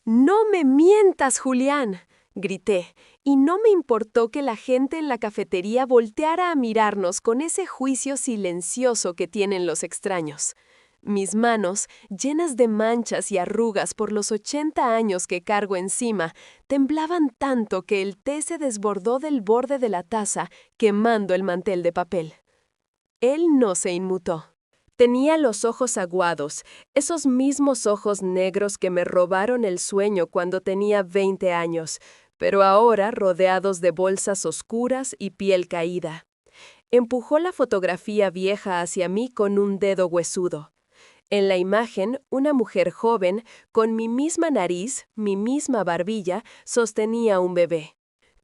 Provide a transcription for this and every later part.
No me mientas, Julián, grité, y no me importó que la gente en la cafetería volteara a mirarnos con ese juicio silencioso que tienen los extraños. Mis manos, llenas de manchas y arrugas por los 80 años que cargo encima, temblaban tanto que el té se desbordó del borde de la taza, quemando el mantel de papel. Él no se inmutó. Tenía los ojos aguados, esos mismos ojos negros que me robaron el sueño cuando tenía 20 años, pero ahora rodeados de bolsas oscuras y piel caída. Empujó la fotografía vieja hacia mí con un dedo huesudo. En la imagen, una mujer joven, con mi misma nariz, mi misma barbilla, sostenía un bebé.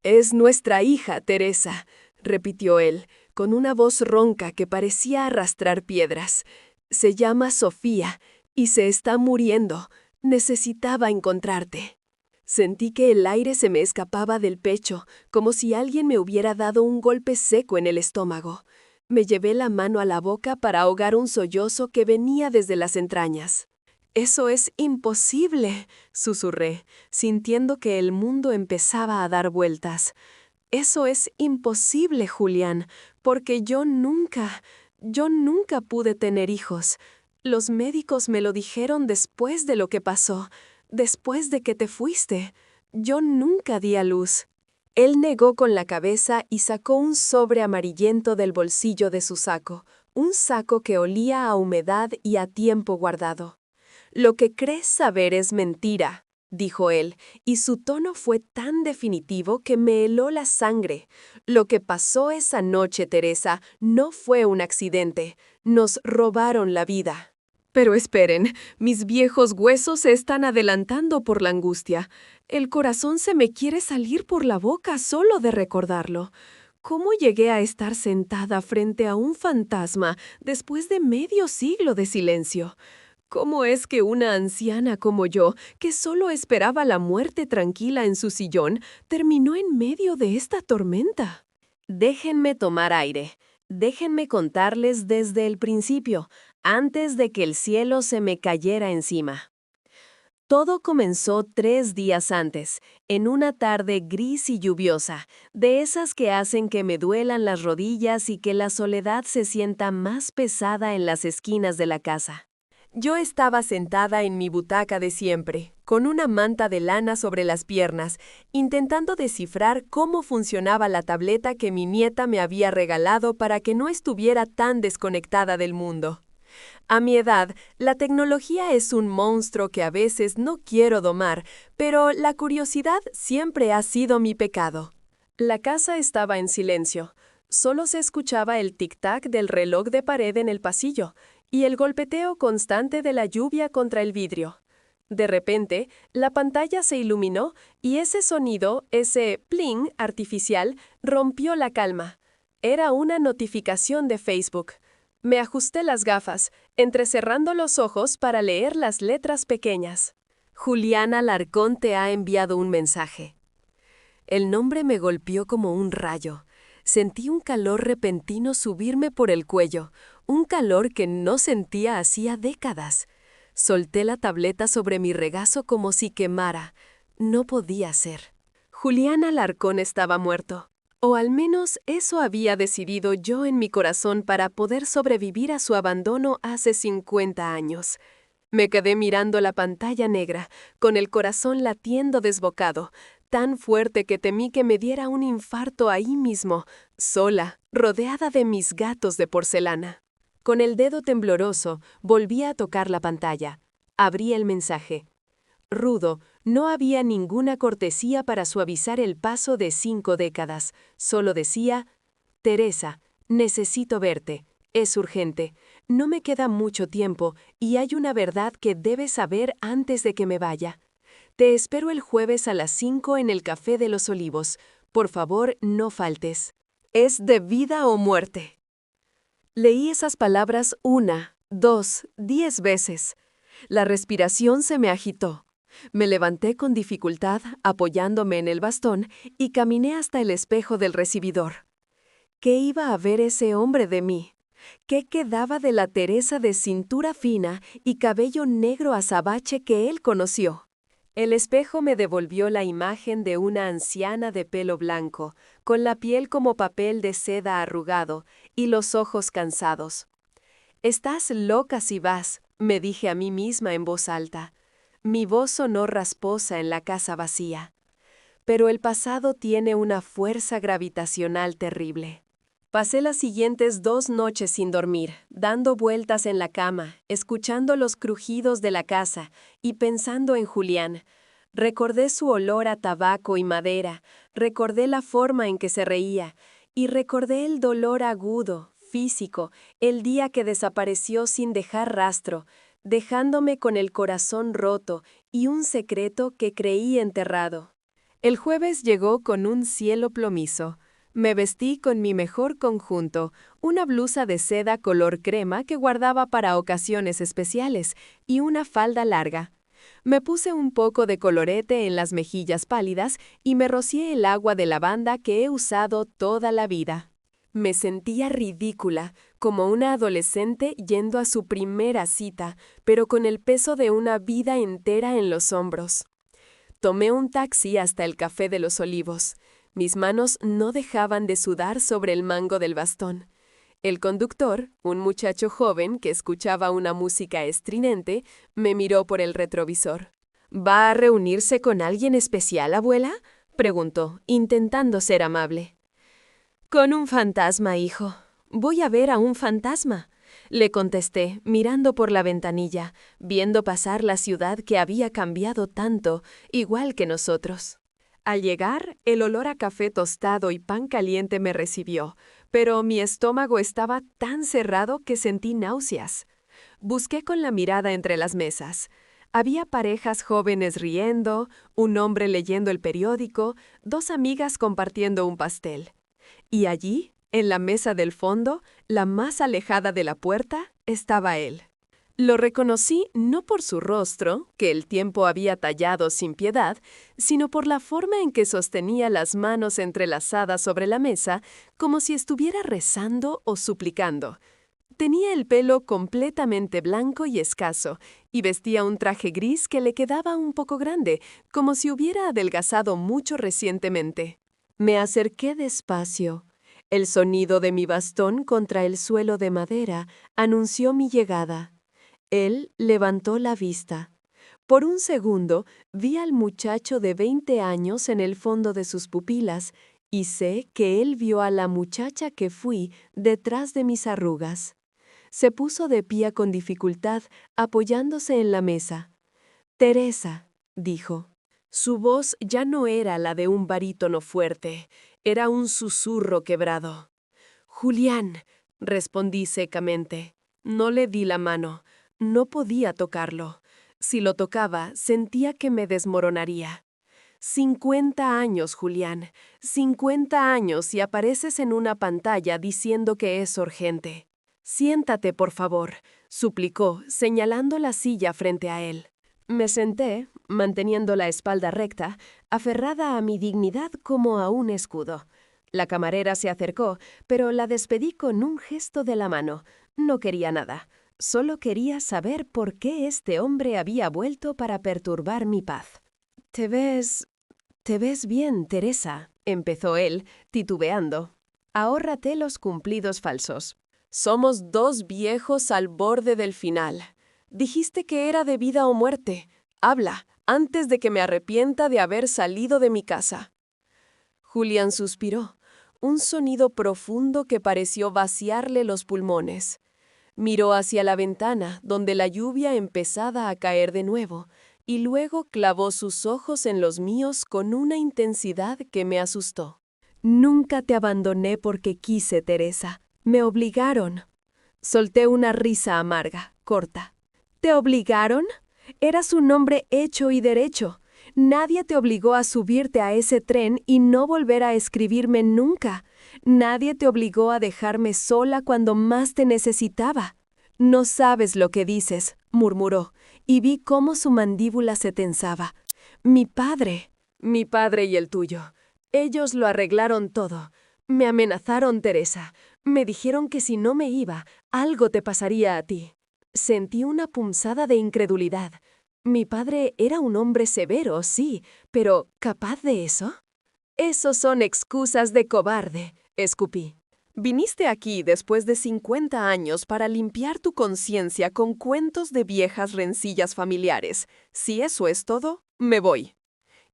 «Es nuestra hija, Teresa», repitió él, con una voz ronca que parecía arrastrar piedras. «Se llama Sofía y se está muriendo. Necesitaba encontrarte». Sentí que el aire se me escapaba del pecho, como si alguien me hubiera dado un golpe seco en el estómago. Me llevé la mano a la boca para ahogar un sollozo que venía desde las entrañas. «Eso es imposible», susurré, sintiendo que el mundo empezaba a dar vueltas. «Eso es imposible, Julián, porque yo nunca pude tener hijos. Los médicos me lo dijeron después de lo que pasó, después de que te fuiste. Yo nunca di a luz». Él negó con la cabeza y sacó un sobre amarillento del bolsillo de su saco, un saco que olía a humedad y a tiempo guardado. «Lo que crees saber es mentira», dijo él, y su tono fue tan definitivo que me heló la sangre. «Lo que pasó esa noche, Teresa, no fue un accidente. Nos robaron la vida». Pero esperen, mis viejos huesos se están adelantando por la angustia. El corazón se me quiere salir por la boca solo de recordarlo. ¿Cómo llegué a estar sentada frente a un fantasma después de medio siglo de silencio? ¿Cómo es que una anciana como yo, que solo esperaba la muerte tranquila en su sillón, terminó en medio de esta tormenta? Déjenme tomar aire. Déjenme contarles desde el principio, antes de que el cielo se me cayera encima. Todo comenzó 3 días antes, en una tarde gris y lluviosa, de esas que hacen que me duelan las rodillas y que la soledad se sienta más pesada en las esquinas de la casa. Yo estaba sentada en mi butaca de siempre, con una manta de lana sobre las piernas, intentando descifrar cómo funcionaba la tableta que mi nieta me había regalado para que no estuviera tan desconectada del mundo. A mi edad, la tecnología es un monstruo que a veces no quiero domar, pero la curiosidad siempre ha sido mi pecado. La casa estaba en silencio. Solo se escuchaba el tic-tac del reloj de pared en el pasillo y el golpeteo constante de la lluvia contra el vidrio. De repente, la pantalla se iluminó y ese sonido, ese pling artificial, rompió la calma. Era una notificación de Facebook. Me ajusté las gafas, entrecerrando los ojos para leer las letras pequeñas. «Juliana Alarcón te ha enviado un mensaje». El nombre me golpeó como un rayo. Sentí un calor repentino subirme por el cuello, un calor que no sentía hacía décadas. Solté la tableta sobre mi regazo como si quemara. No podía ser. Julián Alarcón estaba muerto. O al menos eso había decidido yo en mi corazón para poder sobrevivir a su abandono hace 50 años. Me quedé mirando la pantalla negra, con el corazón latiendo desbocado, tan fuerte que temí que me diera un infarto ahí mismo, sola, rodeada de mis gatos de porcelana. Con el dedo tembloroso, volví a tocar la pantalla. Abrí el mensaje. Rudo, no había ninguna cortesía para suavizar el paso de 5 décadas. Solo decía: «Teresa, necesito verte. Es urgente. No me queda mucho tiempo y hay una verdad que debes saber antes de que me vaya. Te espero el jueves a las 5 en el Café de los Olivos. Por favor, no faltes. Es de vida o muerte». Leí esas palabras 1, 2, 10 veces. La respiración se me agitó. Me levanté con dificultad, apoyándome en el bastón, y caminé hasta el espejo del recibidor. ¿Qué iba a ver ese hombre de mí? ¿Qué quedaba de la Teresa de cintura fina y cabello negro azabache que él conoció? El espejo me devolvió la imagen de una anciana de pelo blanco, con la piel como papel de seda arrugado y los ojos cansados. «Estás loca si vas», me dije a mí misma en voz alta. Mi voz sonó rasposa en la casa vacía. Pero el pasado tiene una fuerza gravitacional terrible. Pasé las siguientes 2 noches sin dormir, dando vueltas en la cama, escuchando los crujidos de la casa y pensando en Julián. Recordé su olor a tabaco y madera, recordé la forma en que se reía, y recordé el dolor agudo, físico, el día que desapareció sin dejar rastro, dejándome con el corazón roto y un secreto que creí enterrado. El jueves llegó con un cielo plomizo. Me vestí con mi mejor conjunto, una blusa de seda color crema que guardaba para ocasiones especiales y una falda larga. Me puse un poco de colorete en las mejillas pálidas y me rocié el agua de lavanda que he usado toda la vida. Me sentía ridícula, como una adolescente yendo a su primera cita, pero con el peso de una vida entera en los hombros. Tomé un taxi hasta el Café de los Olivos. Mis manos no dejaban de sudar sobre el mango del bastón. El conductor, un muchacho joven que escuchaba una música estridente, me miró por el retrovisor. «¿Va a reunirse con alguien especial, abuela?», preguntó, intentando ser amable. «Con un fantasma, hijo. Voy a ver a un fantasma», le contesté, mirando por la ventanilla, viendo pasar la ciudad que había cambiado tanto, igual que nosotros. Al llegar, el olor a café tostado y pan caliente me recibió, pero mi estómago estaba tan cerrado que sentí náuseas. Busqué con la mirada entre las mesas. Había parejas jóvenes riendo, un hombre leyendo el periódico, 2 amigas compartiendo un pastel. Y allí, en la mesa del fondo, la más alejada de la puerta, estaba él. Lo reconocí no por su rostro, que el tiempo había tallado sin piedad, sino por la forma en que sostenía las manos entrelazadas sobre la mesa, como si estuviera rezando o suplicando. Tenía el pelo completamente blanco y escaso, y vestía un traje gris que le quedaba un poco grande, como si hubiera adelgazado mucho recientemente. Me acerqué despacio. El sonido de mi bastón contra el suelo de madera anunció mi llegada. Él levantó la vista. Por un segundo vi al muchacho de 20 años en el fondo de sus pupilas y sé que él vio a la muchacha que fui detrás de mis arrugas. Se puso de pie con dificultad, apoyándose en la mesa. «Teresa», dijo. Su voz ya no era la de un barítono fuerte, era un susurro quebrado. «Julián», respondí secamente. No le di la mano. No podía tocarlo. Si lo tocaba, sentía que me desmoronaría. 50 años, Julián. 50 años y apareces en una pantalla diciendo que es urgente. «Siéntate, por favor», suplicó, señalando la silla frente a él. Me senté, manteniendo la espalda recta, aferrada a mi dignidad como a un escudo. La camarera se acercó, pero la despedí con un gesto de la mano. No quería nada. Solo quería saber por qué este hombre había vuelto para perturbar mi paz. «Te ves bien, Teresa», empezó él, titubeando. «Ahórrate los cumplidos falsos. Somos 2 viejos al borde del final. Dijiste que era de vida o muerte. Habla, antes de que me arrepienta de haber salido de mi casa». Julián suspiró, un sonido profundo que pareció vaciarle los pulmones. Miró hacia la ventana, donde la lluvia empezaba a caer de nuevo, y luego clavó sus ojos en los míos con una intensidad que me asustó. «Nunca te abandoné porque quise, Teresa. Me obligaron». Solté una risa amarga, corta. «¿Te obligaron? Eras un hombre hecho y derecho. Nadie te obligó a subirte a ese tren y no volver a escribirme nunca. Nadie te obligó a dejarme sola cuando más te necesitaba». «No sabes lo que dices», murmuró, y vi cómo su mandíbula se tensaba. «Mi padre y el tuyo. Ellos lo arreglaron todo. Me amenazaron, Teresa. Me dijeron que si no me iba, algo te pasaría a ti». Sentí una punzada de incredulidad. Mi padre era un hombre severo, sí, pero ¿capaz de eso? Esos son excusas de cobarde, escupí. Viniste aquí después de 50 años para limpiar tu conciencia con cuentos de viejas rencillas familiares. Si eso es todo, me voy.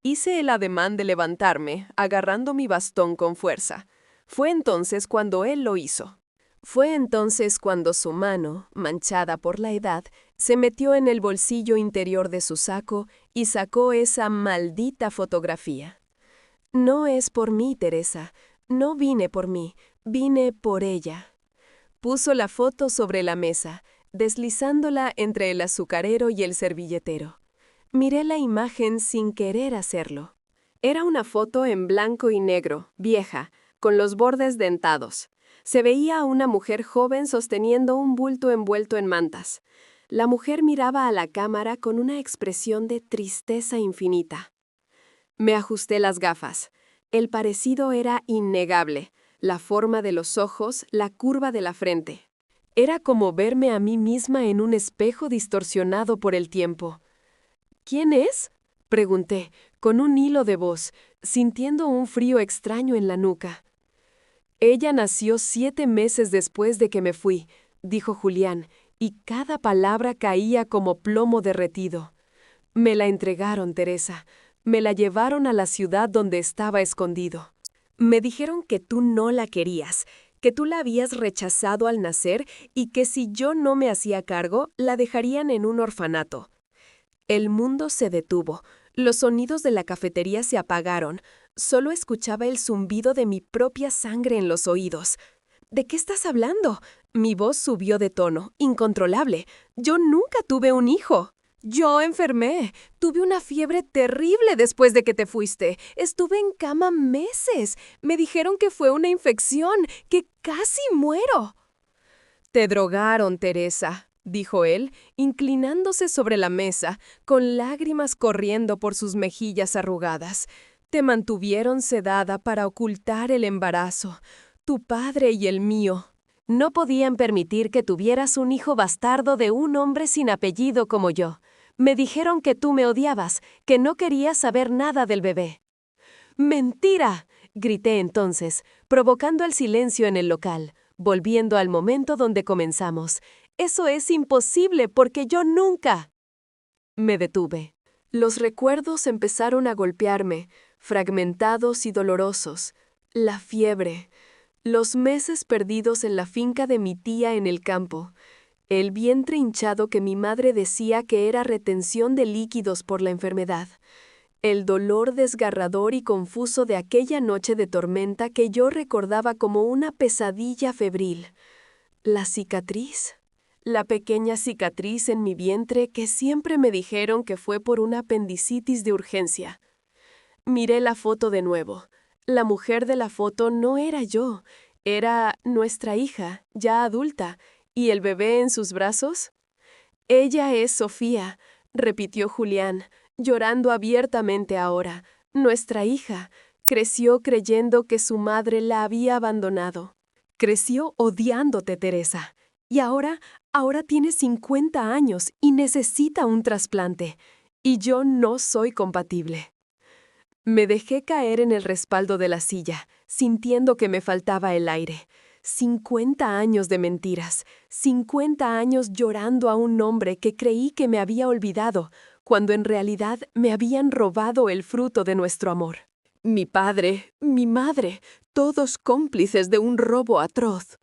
Hice el ademán de levantarme, agarrando mi bastón con fuerza. Fue entonces cuando él lo hizo. Fue entonces cuando su mano, manchada por la edad, se metió en el bolsillo interior de su saco y sacó esa maldita fotografía. No es por mí, Teresa. No vine por mí, vine por ella. Puso la foto sobre la mesa, deslizándola entre el azucarero y el servilletero. Miré la imagen sin querer hacerlo. Era una foto en blanco y negro, vieja, con los bordes dentados. Se veía a una mujer joven sosteniendo un bulto envuelto en mantas. La mujer miraba a la cámara con una expresión de tristeza infinita. Me ajusté las gafas. El parecido era innegable. La forma de los ojos, la curva de la frente. Era como verme a mí misma en un espejo distorsionado por el tiempo. ¿Quién es? Pregunté, con un hilo de voz, sintiendo un frío extraño en la nuca. Ella nació 7 meses después de que me fui, dijo Julián, y cada palabra caía como plomo derretido. Me la entregaron, Teresa. Me la llevaron a la ciudad donde estaba escondido. Me dijeron que tú no la querías, que tú la habías rechazado al nacer y que si yo no me hacía cargo, la dejarían en un orfanato. El mundo se detuvo. Los sonidos de la cafetería se apagaron. Solo escuchaba el zumbido de mi propia sangre en los oídos. ¿De qué estás hablando? Mi voz subió de tono, incontrolable. Yo nunca tuve un hijo. Yo enfermé. Tuve una fiebre terrible después de que te fuiste. Estuve en cama meses. Me dijeron que fue una infección, que casi muero. Te drogaron, Teresa, dijo él, inclinándose sobre la mesa, con lágrimas corriendo por sus mejillas arrugadas. Te mantuvieron sedada para ocultar el embarazo, tu padre y el mío. No podían permitir que tuvieras un hijo bastardo de un hombre sin apellido como yo. Me dijeron que tú me odiabas, que no querías saber nada del bebé. ¡Mentira!, grité entonces, provocando el silencio en el local, volviendo al momento donde comenzamos. Eso es imposible porque yo nunca. Me detuve. Los recuerdos empezaron a golpearme, fragmentados y dolorosos. La fiebre. Los meses perdidos en la finca de mi tía en el campo. El vientre hinchado que mi madre decía que era retención de líquidos por la enfermedad. El dolor desgarrador y confuso de aquella noche de tormenta que yo recordaba como una pesadilla febril. La cicatriz. La pequeña cicatriz en mi vientre que siempre me dijeron que fue por una apendicitis de urgencia. Miré la foto de nuevo. La mujer de la foto no era yo, era nuestra hija, ya adulta, y el bebé en sus brazos. Ella es Sofía, repitió Julián, llorando abiertamente ahora. Nuestra hija creció creyendo que su madre la había abandonado. Creció odiándote, Teresa. Y ahora tiene 50 años y necesita un trasplante. Y yo no soy compatible. Me dejé caer en el respaldo de la silla, sintiendo que me faltaba el aire. 50 años de mentiras, 50 años llorando a un hombre que creí que me había olvidado, cuando en realidad me habían robado el fruto de nuestro amor. Mi padre, mi madre, todos cómplices de un robo atroz.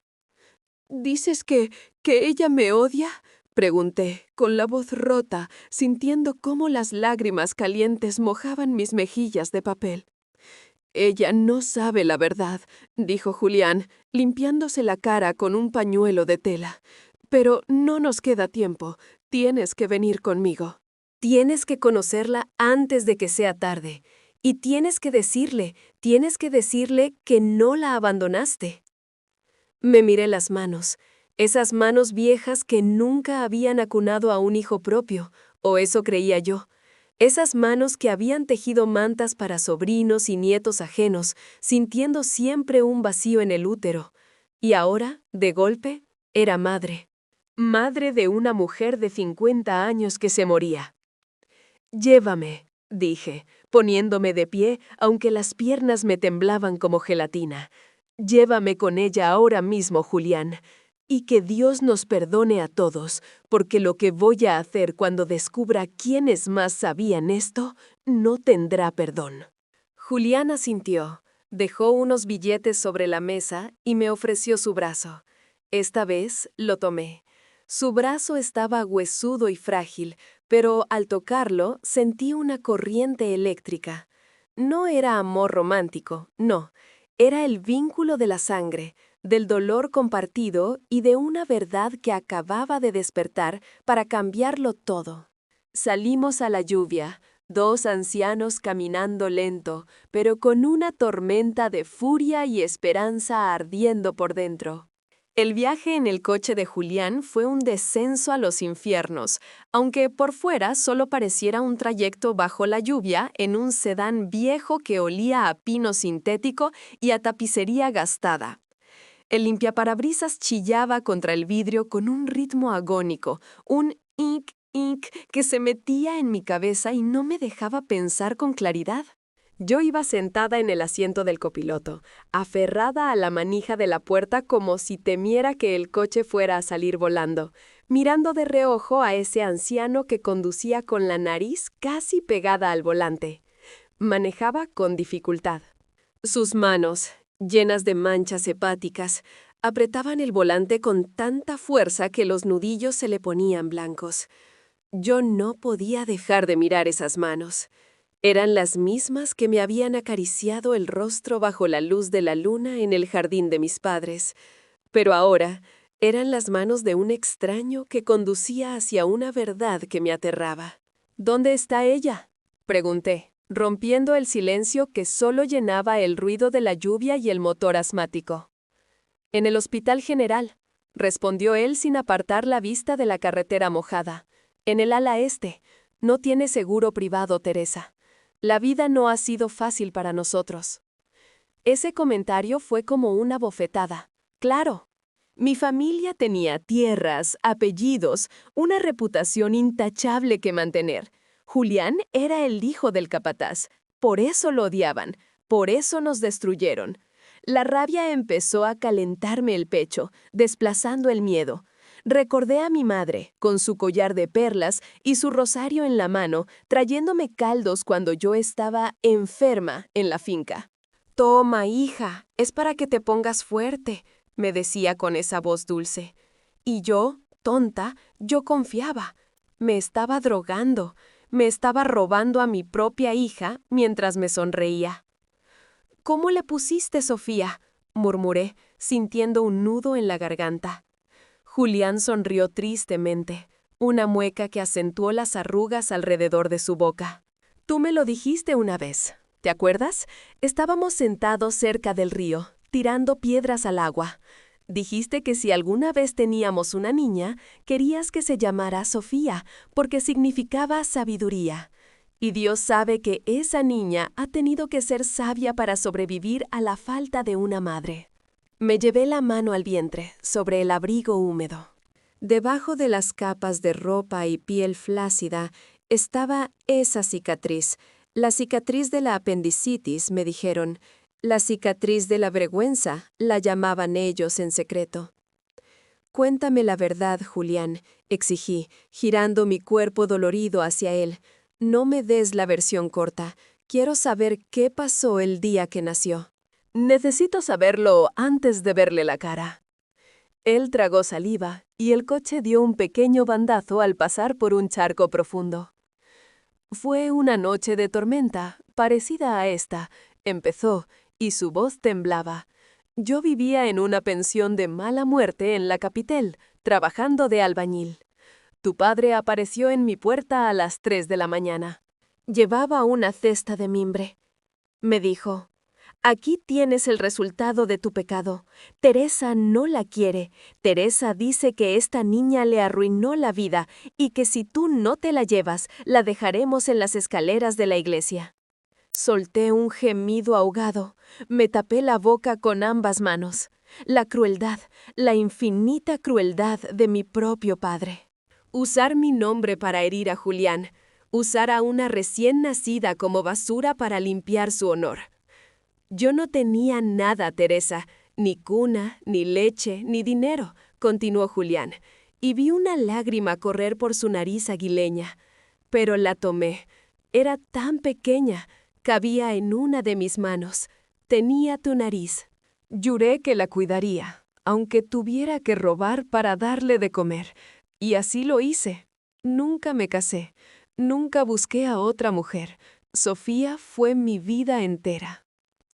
¿Dices que ella me odia?, pregunté, con la voz rota, sintiendo cómo las lágrimas calientes mojaban mis mejillas de papel. Ella no sabe la verdad, dijo Julián, limpiándose la cara con un pañuelo de tela. Pero no nos queda tiempo. Tienes que venir conmigo. Tienes que conocerla antes de que sea tarde. Y tienes que decirle que no la abandonaste. Me miré las manos, esas manos viejas que nunca habían acunado a un hijo propio, o eso creía yo. Esas manos que habían tejido mantas para sobrinos y nietos ajenos, sintiendo siempre un vacío en el útero. Y ahora, de golpe, era madre. Madre de una mujer de 50 años que se moría. Llévame, dije, poniéndome de pie, aunque las piernas me temblaban como gelatina. Llévame con ella ahora mismo, Julián. Y que Dios nos perdone a todos, porque lo que voy a hacer cuando descubra quiénes más sabían esto, no tendrá perdón. Julián asintió, dejó unos billetes sobre la mesa y me ofreció su brazo. Esta vez lo tomé. Su brazo estaba huesudo y frágil, pero al tocarlo sentí una corriente eléctrica. No era amor romántico, no. Era el vínculo de la sangre, del dolor compartido y de una verdad que acababa de despertar para cambiarlo todo. Salimos a la lluvia, dos ancianos caminando lento, pero con una tormenta de furia y esperanza ardiendo por dentro. El viaje en el coche de Julián fue un descenso a los infiernos, aunque por fuera solo pareciera un trayecto bajo la lluvia en un sedán viejo que olía a pino sintético y a tapicería gastada. El limpiaparabrisas chillaba contra el vidrio con un ritmo agónico, un ink, ink que se metía en mi cabeza y no me dejaba pensar con claridad. Yo iba sentada en el asiento del copiloto, aferrada a la manija de la puerta como si temiera que el coche fuera a salir volando, mirando de reojo a ese anciano que conducía con la nariz casi pegada al volante. Manejaba con dificultad. Sus manos, llenas de manchas hepáticas, apretaban el volante con tanta fuerza que los nudillos se le ponían blancos. Yo no podía dejar de mirar esas manos. Eran las mismas que me habían acariciado el rostro bajo la luz de la luna en el jardín de mis padres, pero ahora eran las manos de un extraño que conducía hacia una verdad que me aterraba. ¿Dónde está ella?, pregunté, rompiendo el silencio que solo llenaba el ruido de la lluvia y el motor asmático. En el Hospital General, respondió él sin apartar la vista de la carretera mojada. En el ala este. No tiene seguro privado, Teresa. La vida no ha sido fácil para nosotros. Ese comentario fue como una bofetada. Claro. Mi familia tenía tierras, apellidos, una reputación intachable que mantener. Julián era el hijo del capataz. Por eso lo odiaban. Por eso nos destruyeron. La rabia empezó a calentarme el pecho, desplazando el miedo. Recordé a mi madre, con su collar de perlas y su rosario en la mano, trayéndome caldos cuando yo estaba enferma en la finca. «Toma, hija, es para que te pongas fuerte», me decía con esa voz dulce. Y yo, tonta, yo confiaba. Me estaba drogando, me estaba robando a mi propia hija mientras me sonreía. «¿Cómo le pusiste, Sofía?», murmuré, sintiendo un nudo en la garganta. Julián sonrió tristemente, una mueca que acentuó las arrugas alrededor de su boca. «Tú me lo dijiste una vez, ¿te acuerdas? Estábamos sentados cerca del río, tirando piedras al agua. Dijiste que si alguna vez teníamos una niña, querías que se llamara Sofía, porque significaba sabiduría. Y Dios sabe que esa niña ha tenido que ser sabia para sobrevivir a la falta de una madre». Me llevé la mano al vientre, sobre el abrigo húmedo. Debajo de las capas de ropa y piel flácida estaba esa cicatriz, la cicatriz de la apendicitis, me dijeron. La cicatriz de la vergüenza, la llamaban ellos en secreto. «Cuéntame la verdad, Julián», exigí, girando mi cuerpo dolorido hacia él. «No me des la versión corta. Quiero saber qué pasó el día que nació». «Necesito saberlo antes de verle la cara». Él tragó saliva y el coche dio un pequeño bandazo al pasar por un charco profundo. «Fue una noche de tormenta, parecida a esta», empezó, y su voz temblaba. «Yo vivía en una pensión de mala muerte en la capital, trabajando de albañil. Tu padre apareció en mi puerta a las 3 de la mañana. Llevaba una cesta de mimbre. Me dijo: «Aquí tienes el resultado de tu pecado. Teresa no la quiere. Teresa dice que esta niña le arruinó la vida y que si tú no te la llevas, la dejaremos en las escaleras de la iglesia». Solté un gemido ahogado. Me tapé la boca con ambas manos. La crueldad, la infinita crueldad de mi propio padre. Usar mi nombre para herir a Julián. usar a una recién nacida como basura para limpiar su honor. Yo no tenía nada, Teresa, ni cuna, ni leche, ni dinero, continuó Julián, y vi una lágrima correr por su nariz aguileña. Pero la tomé. Era tan pequeña, cabía en una de mis manos. Tenía tu nariz. Juré que la cuidaría, aunque tuviera que robar para darle de comer. Y así lo hice. Nunca me casé. Nunca busqué a otra mujer. Sofía fue mi vida entera.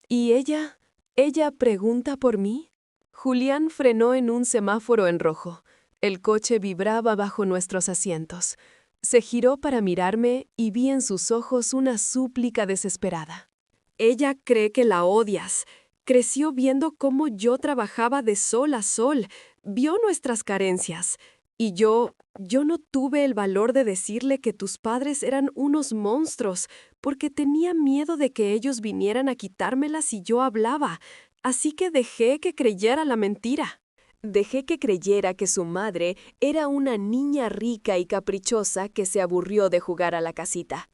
¿Y ella? ¿Ella pregunta por mí? Julián frenó en un semáforo en rojo. El coche vibraba bajo nuestros asientos. Se giró para mirarme y vi en sus ojos una súplica desesperada. Ella cree que la odias. Creció viendo cómo yo trabajaba de sol a sol. Vio nuestras carencias. Y yo no tuve el valor de decirle que tus padres eran unos monstruos, porque tenía miedo de que ellos vinieran a quitármela si yo hablaba. Así que dejé que creyera la mentira. Dejé que creyera que su madre era una niña rica y caprichosa que se aburrió de jugar a la casita.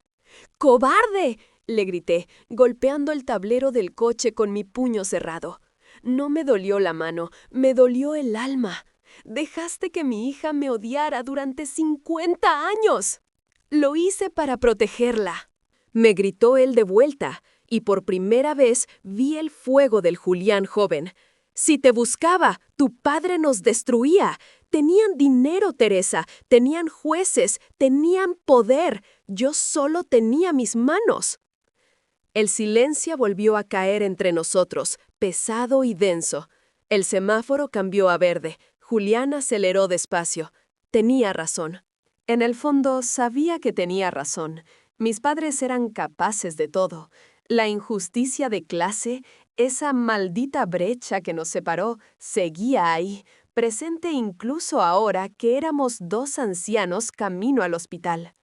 ¡Cobarde!, le grité, golpeando el tablero del coche con mi puño cerrado. No me dolió la mano, me dolió el alma. Dejaste que mi hija me odiara durante 50 años. Lo hice para protegerla. Me gritó él de vuelta, y por primera vez vi el fuego del Julián joven. Si te buscaba, tu padre nos destruía. Tenían dinero, Teresa, tenían jueces, tenían poder. Yo solo tenía mis manos. El silencio volvió a caer entre nosotros, pesado y denso. El semáforo cambió a verde. Julián aceleró despacio. Tenía razón. En el fondo, sabía que tenía razón. Mis padres eran capaces de todo. La injusticia de clase, esa maldita brecha que nos separó, seguía ahí, presente incluso ahora que éramos dos ancianos camino al hospital.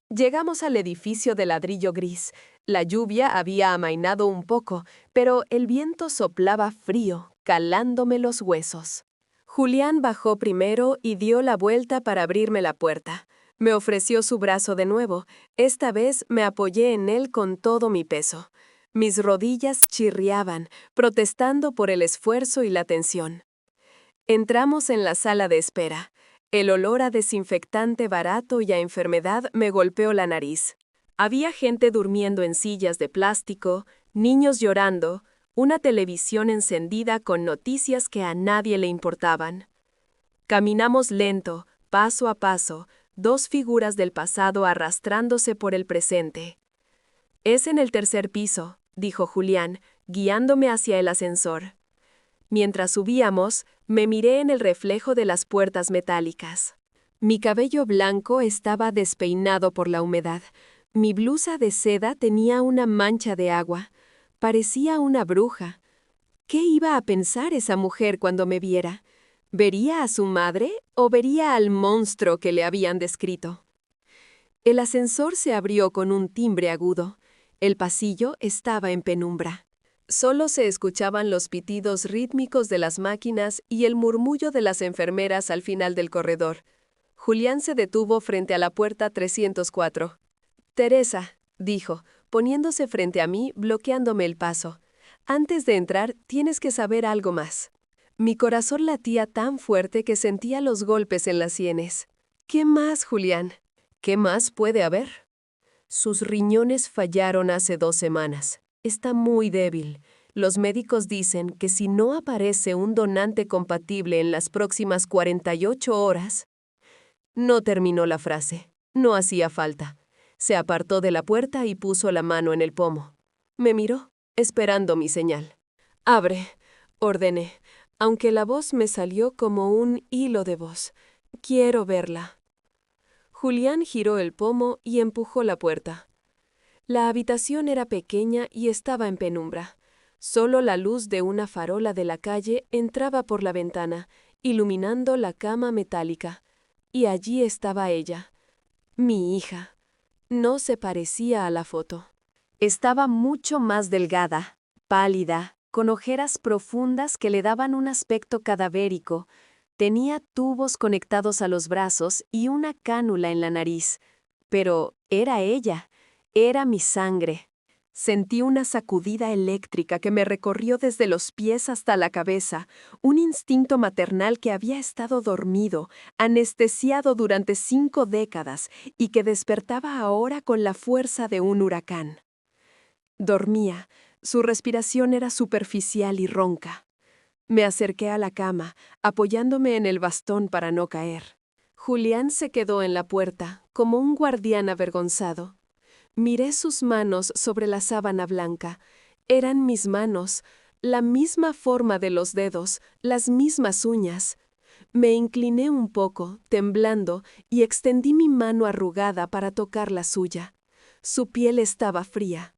Llegamos al edificio de ladrillo gris. La lluvia había amainado un poco, pero el viento soplaba frío, calándome los huesos. Julián bajó primero y dio la vuelta para abrirme la puerta. Me ofreció su brazo de nuevo. Esta vez me apoyé en él con todo mi peso. Mis rodillas chirriaban, protestando por el esfuerzo y la tensión. Entramos en la sala de espera. El olor a desinfectante barato y a enfermedad me golpeó la nariz. Había gente durmiendo en sillas de plástico, niños llorando, una televisión encendida con noticias que a nadie le importaban. Caminamos lento, paso a paso, dos figuras del pasado arrastrándose por el presente. Es en el tercer piso, dijo Julián, guiándome hacia el ascensor. Mientras subíamos, me miré en el reflejo de las puertas metálicas. Mi cabello blanco estaba despeinado por la humedad. Mi blusa de seda tenía una mancha de agua. Parecía una bruja. ¿Qué iba a pensar esa mujer cuando me viera? ¿Vería a su madre o vería al monstruo que le habían descrito? El ascensor se abrió con un timbre agudo. El pasillo estaba en penumbra. Solo se escuchaban los pitidos rítmicos de las máquinas y el murmullo de las enfermeras al final del corredor. Julián se detuvo frente a la puerta 304. «Teresa», dijo, poniéndose frente a mí, bloqueándome el paso. «Antes de entrar, tienes que saber algo más». Mi corazón latía tan fuerte que sentía los golpes en las sienes. «¿Qué más, Julián? ¿Qué más puede haber?» «Sus riñones fallaron hace 2 semanas. Está muy débil. Los médicos dicen que si no aparece un donante compatible en las próximas 48 horas... No terminó la frase. No hacía falta. Se apartó de la puerta y puso la mano en el pomo. Me miró, esperando mi señal. «Abre», ordené, aunque la voz me salió como un hilo de voz. «Quiero verla». Julián giró el pomo y empujó la puerta. La habitación era pequeña y estaba en penumbra. Solo la luz de una farola de la calle entraba por la ventana, iluminando la cama metálica. Y allí estaba ella, mi hija. No se parecía a la foto. Estaba mucho más delgada, pálida, con ojeras profundas que le daban un aspecto cadavérico. Tenía tubos conectados a los brazos y una cánula en la nariz. Pero era ella, era mi sangre. Sentí una sacudida eléctrica que me recorrió desde los pies hasta la cabeza, un instinto maternal que había estado dormido, anestesiado durante 5 décadas y que despertaba ahora con la fuerza de un huracán. Dormía, su respiración era superficial y ronca. Me acerqué a la cama, apoyándome en el bastón para no caer. Julián se quedó en la puerta, como un guardián avergonzado. Miré sus manos sobre la sábana blanca. Eran mis manos, la misma forma de los dedos, las mismas uñas. Me incliné un poco, temblando, y extendí mi mano arrugada para tocar la suya. Su piel estaba fría.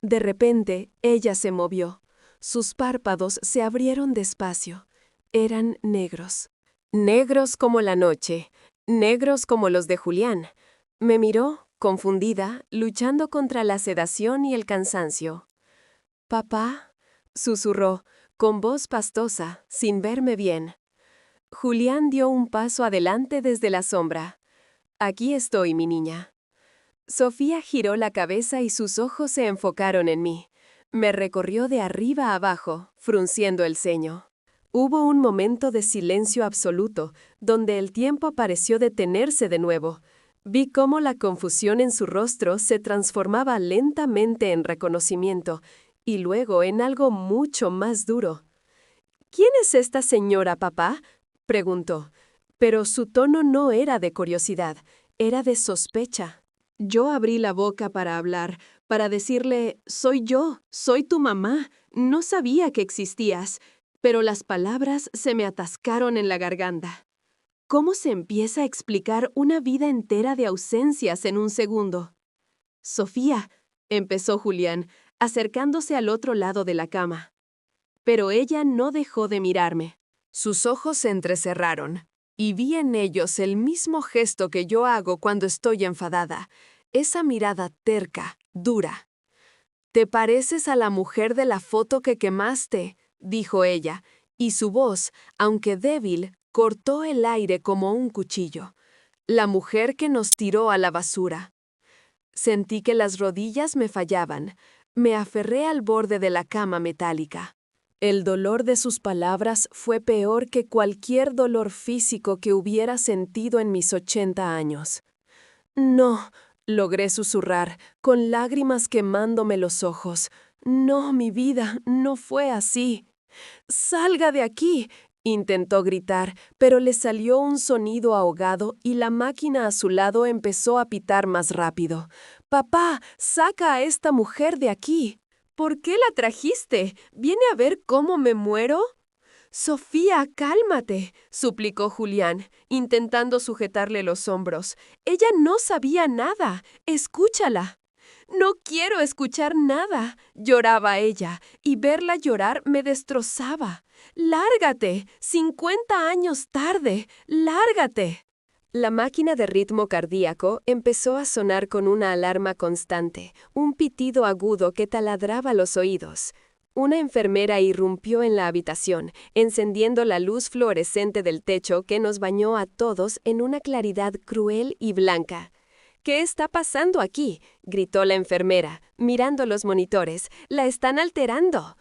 De repente, ella se movió. Sus párpados se abrieron despacio. Eran negros. Negros como la noche, negros como los de Julián. Me miró, confundida, luchando contra la sedación y el cansancio. «Papá», susurró, con voz pastosa, sin verme bien. Julián dio un paso adelante desde la sombra. «Aquí estoy, mi niña». Sofía giró la cabeza y sus ojos se enfocaron en mí. Me recorrió de arriba a abajo, frunciendo el ceño. Hubo un momento de silencio absoluto, donde el tiempo pareció detenerse de nuevo. Vi cómo la confusión en su rostro se transformaba lentamente en reconocimiento, y luego en algo mucho más duro. «¿Quién es esta señora, papá?», preguntó, pero su tono no era de curiosidad, era de sospecha. Yo abrí la boca para hablar, para decirle, «Soy yo, soy tu mamá, no sabía que existías», pero las palabras se me atascaron en la garganta. ¿Cómo se empieza a explicar una vida entera de ausencias en un segundo? «Sofía», empezó Julián, acercándose al otro lado de la cama. Pero ella no dejó de mirarme. Sus ojos se entrecerraron, y vi en ellos el mismo gesto que yo hago cuando estoy enfadada, esa mirada terca, dura. «Te pareces a la mujer de la foto que quemaste», dijo ella, y su voz, aunque débil, cortó el aire como un cuchillo. «La mujer que nos tiró a la basura». Sentí que las rodillas me fallaban. Me aferré al borde de la cama metálica. El dolor de sus palabras fue peor que cualquier dolor físico que hubiera sentido en mis 80 años. «No», logré susurrar, con lágrimas quemándome los ojos. «No, mi vida, no fue así». «Salga de aquí», intentó gritar, pero le salió un sonido ahogado y la máquina a su lado empezó a pitar más rápido. «Papá, saca a esta mujer de aquí». «¿Por qué la trajiste? ¿Viene a ver cómo me muero?» «Sofía, cálmate», suplicó Julián, intentando sujetarle los hombros. «Ella no sabía nada. Escúchala». «No quiero escuchar nada», lloraba ella, y verla llorar me destrozaba. «Lárgate, 50 años tarde, lárgate». La máquina de ritmo cardíaco empezó a sonar con una alarma constante, un pitido agudo que taladraba los oídos. Una enfermera irrumpió en la habitación, encendiendo la luz fluorescente del techo que nos bañó a todos en una claridad cruel y blanca. «¿Qué está pasando aquí?», gritó la enfermera, mirando los monitores. «La están alterando».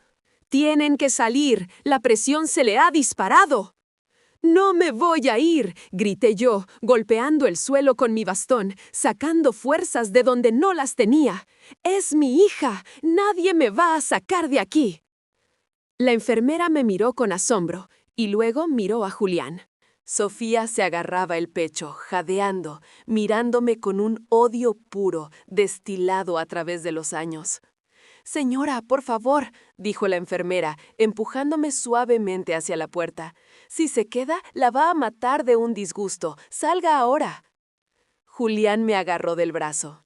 «Tienen que salir, la presión se le ha disparado». «No me voy a ir», grité yo, golpeando el suelo con mi bastón, sacando fuerzas de donde no las tenía. «Es mi hija, nadie me va a sacar de aquí». La enfermera me miró con asombro y luego miró a Julián. Sofía se agarraba el pecho, jadeando, mirándome con un odio puro, destilado a través de los años. «Señora, por favor», dijo la enfermera, empujándome suavemente hacia la puerta. «Si se queda, la va a matar de un disgusto. Salga ahora». Julián me agarró del brazo.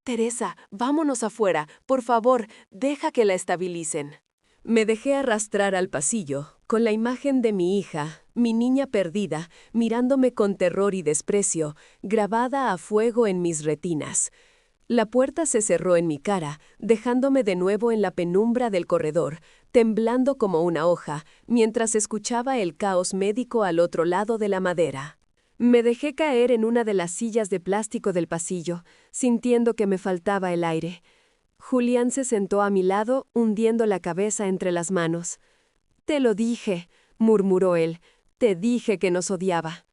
«Teresa, vámonos afuera. Por favor, deja que la estabilicen». Me dejé arrastrar al pasillo, con la imagen de mi hija, mi niña perdida, mirándome con terror y desprecio, grabada a fuego en mis retinas. La puerta se cerró en mi cara, dejándome de nuevo en la penumbra del corredor, temblando como una hoja, mientras escuchaba el caos médico al otro lado de la madera. Me dejé caer en una de las sillas de plástico del pasillo, sintiendo que me faltaba el aire. Julián se sentó a mi lado, hundiendo la cabeza entre las manos. «Te lo dije», murmuró él, «te dije que nos odiaba».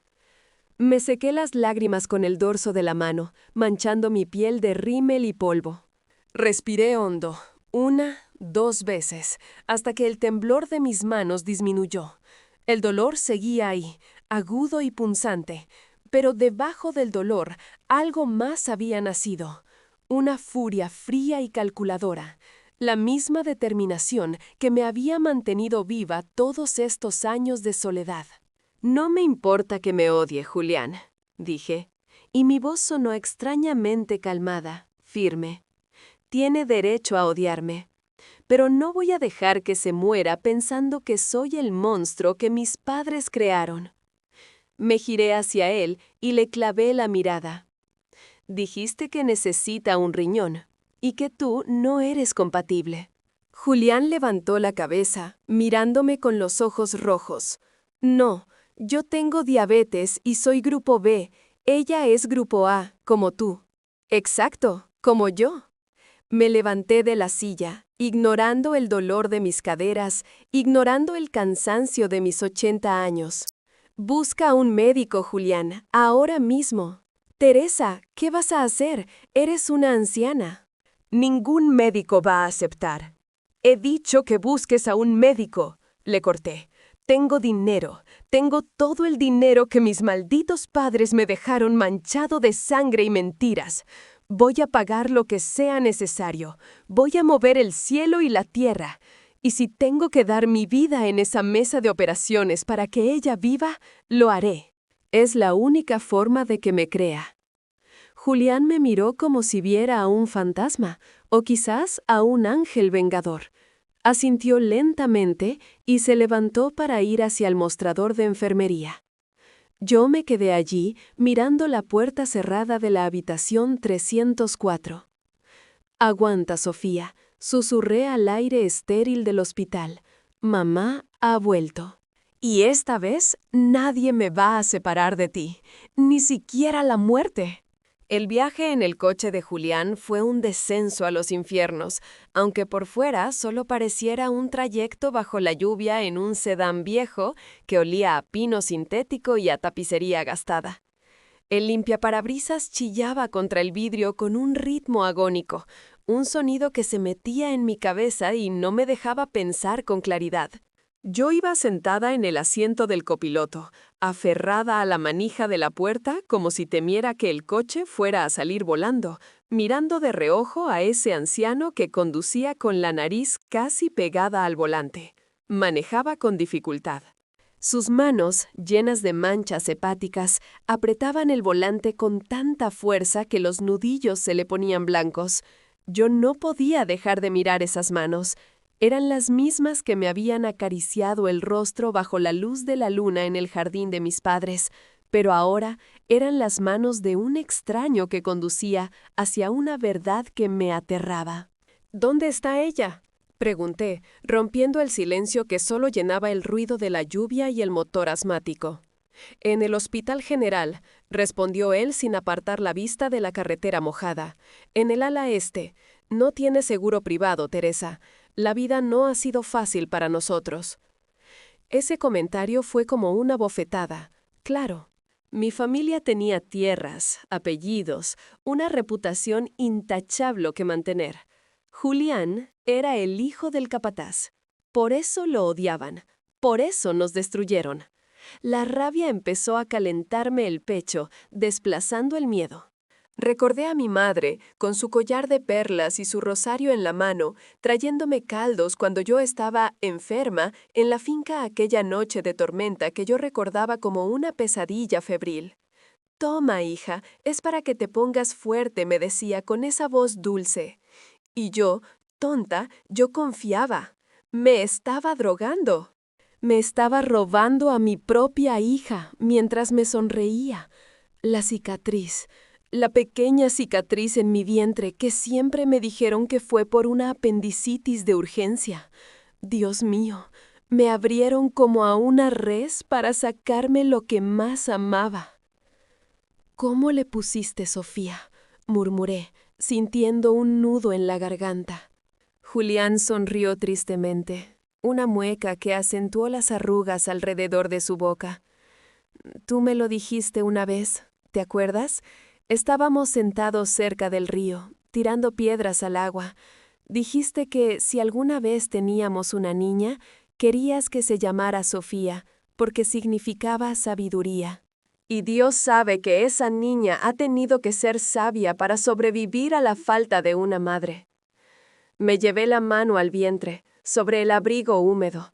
Me sequé las lágrimas con el dorso de la mano, manchando mi piel de rímel y polvo. Respiré hondo, 1, 2 veces, hasta que el temblor de mis manos disminuyó. El dolor seguía ahí, agudo y punzante, pero debajo del dolor algo más había nacido. Una furia fría y calculadora, la misma determinación que me había mantenido viva todos estos años de soledad. «No me importa que me odie, Julián», dije, y mi voz sonó extrañamente calmada, firme. «Tiene derecho a odiarme, pero no voy a dejar que se muera pensando que soy el monstruo que mis padres crearon». Me giré hacia él y le clavé la mirada. «Dijiste que necesita un riñón y que tú no eres compatible». Julián levantó la cabeza, mirándome con los ojos rojos. «No, yo tengo diabetes y soy grupo B. Ella es grupo A, como tú». «Exacto, como yo». Me levanté de la silla, ignorando el dolor de mis caderas, ignorando el cansancio de mis 80 años. «Busca a un médico, Julián, ahora mismo». «Teresa, ¿qué vas a hacer? Eres una anciana». «Ningún médico va a aceptar». «He dicho que busques a un médico», le corté. «Tengo dinero, tengo todo el dinero que mis malditos padres me dejaron manchado de sangre y mentiras. Voy a pagar lo que sea necesario, voy a mover el cielo y la tierra. Y si tengo que dar mi vida en esa mesa de operaciones para que ella viva, lo haré. Es la única forma de que me crea». Julián me miró como si viera a un fantasma, o quizás a un ángel vengador. Asintió lentamente y se levantó para ir hacia el mostrador de enfermería. Yo me quedé allí mirando la puerta cerrada de la habitación 304. «Aguanta, Sofía», susurré al aire estéril del hospital. «Mamá ha vuelto. Y esta vez nadie me va a separar de ti, ni siquiera la muerte». El viaje en el coche de Julián fue un descenso a los infiernos, aunque por fuera solo pareciera un trayecto bajo la lluvia en un sedán viejo que olía a pino sintético y a tapicería gastada. El limpiaparabrisas chillaba contra el vidrio con un ritmo agónico, un sonido que se metía en mi cabeza y no me dejaba pensar con claridad. Yo iba sentada en el asiento del copiloto, aferrada a la manija de la puerta como si temiera que el coche fuera a salir volando, mirando de reojo a ese anciano que conducía con la nariz casi pegada al volante. Manejaba con dificultad. Sus manos, llenas de manchas hepáticas, apretaban el volante con tanta fuerza que los nudillos se le ponían blancos. Yo no podía dejar de mirar esas manos. Eran las mismas que me habían acariciado el rostro bajo la luz de la luna en el jardín de mis padres, pero ahora eran las manos de un extraño que conducía hacia una verdad que me aterraba. «¿Dónde está ella?», pregunté, rompiendo el silencio que solo llenaba el ruido de la lluvia y el motor asmático. «En el Hospital General», respondió él sin apartar la vista de la carretera mojada. «En el ala este. No tiene seguro privado, Teresa. La vida no ha sido fácil para nosotros». Ese comentario fue como una bofetada. Claro, mi familia tenía tierras, apellidos, una reputación intachable que mantener. Julián era el hijo del capataz. Por eso lo odiaban, por eso nos destruyeron. La rabia empezó a calentarme el pecho, desplazando el miedo. Recordé a mi madre, con su collar de perlas y su rosario en la mano, trayéndome caldos cuando yo estaba enferma en la finca aquella noche de tormenta que yo recordaba como una pesadilla febril. «Toma, hija, es para que te pongas fuerte», me decía con esa voz dulce. Y yo, tonta, yo confiaba. Me estaba drogando. Me estaba robando a mi propia hija mientras me sonreía. La cicatriz. La pequeña cicatriz en mi vientre que siempre me dijeron que fue por una apendicitis de urgencia. Dios mío, me abrieron como a una res para sacarme lo que más amaba. ¿Cómo le pusiste, Sofía?, murmuré, sintiendo un nudo en la garganta. Julián sonrió tristemente, una mueca que acentuó las arrugas alrededor de su boca. Tú me lo dijiste una vez, ¿te acuerdas? Estábamos sentados cerca del río, tirando piedras al agua. Dijiste que si alguna vez teníamos una niña, querías que se llamara Sofía, porque significaba sabiduría. Y Dios sabe que esa niña ha tenido que ser sabia para sobrevivir a la falta de una madre. Me llevé la mano al vientre, sobre el abrigo húmedo.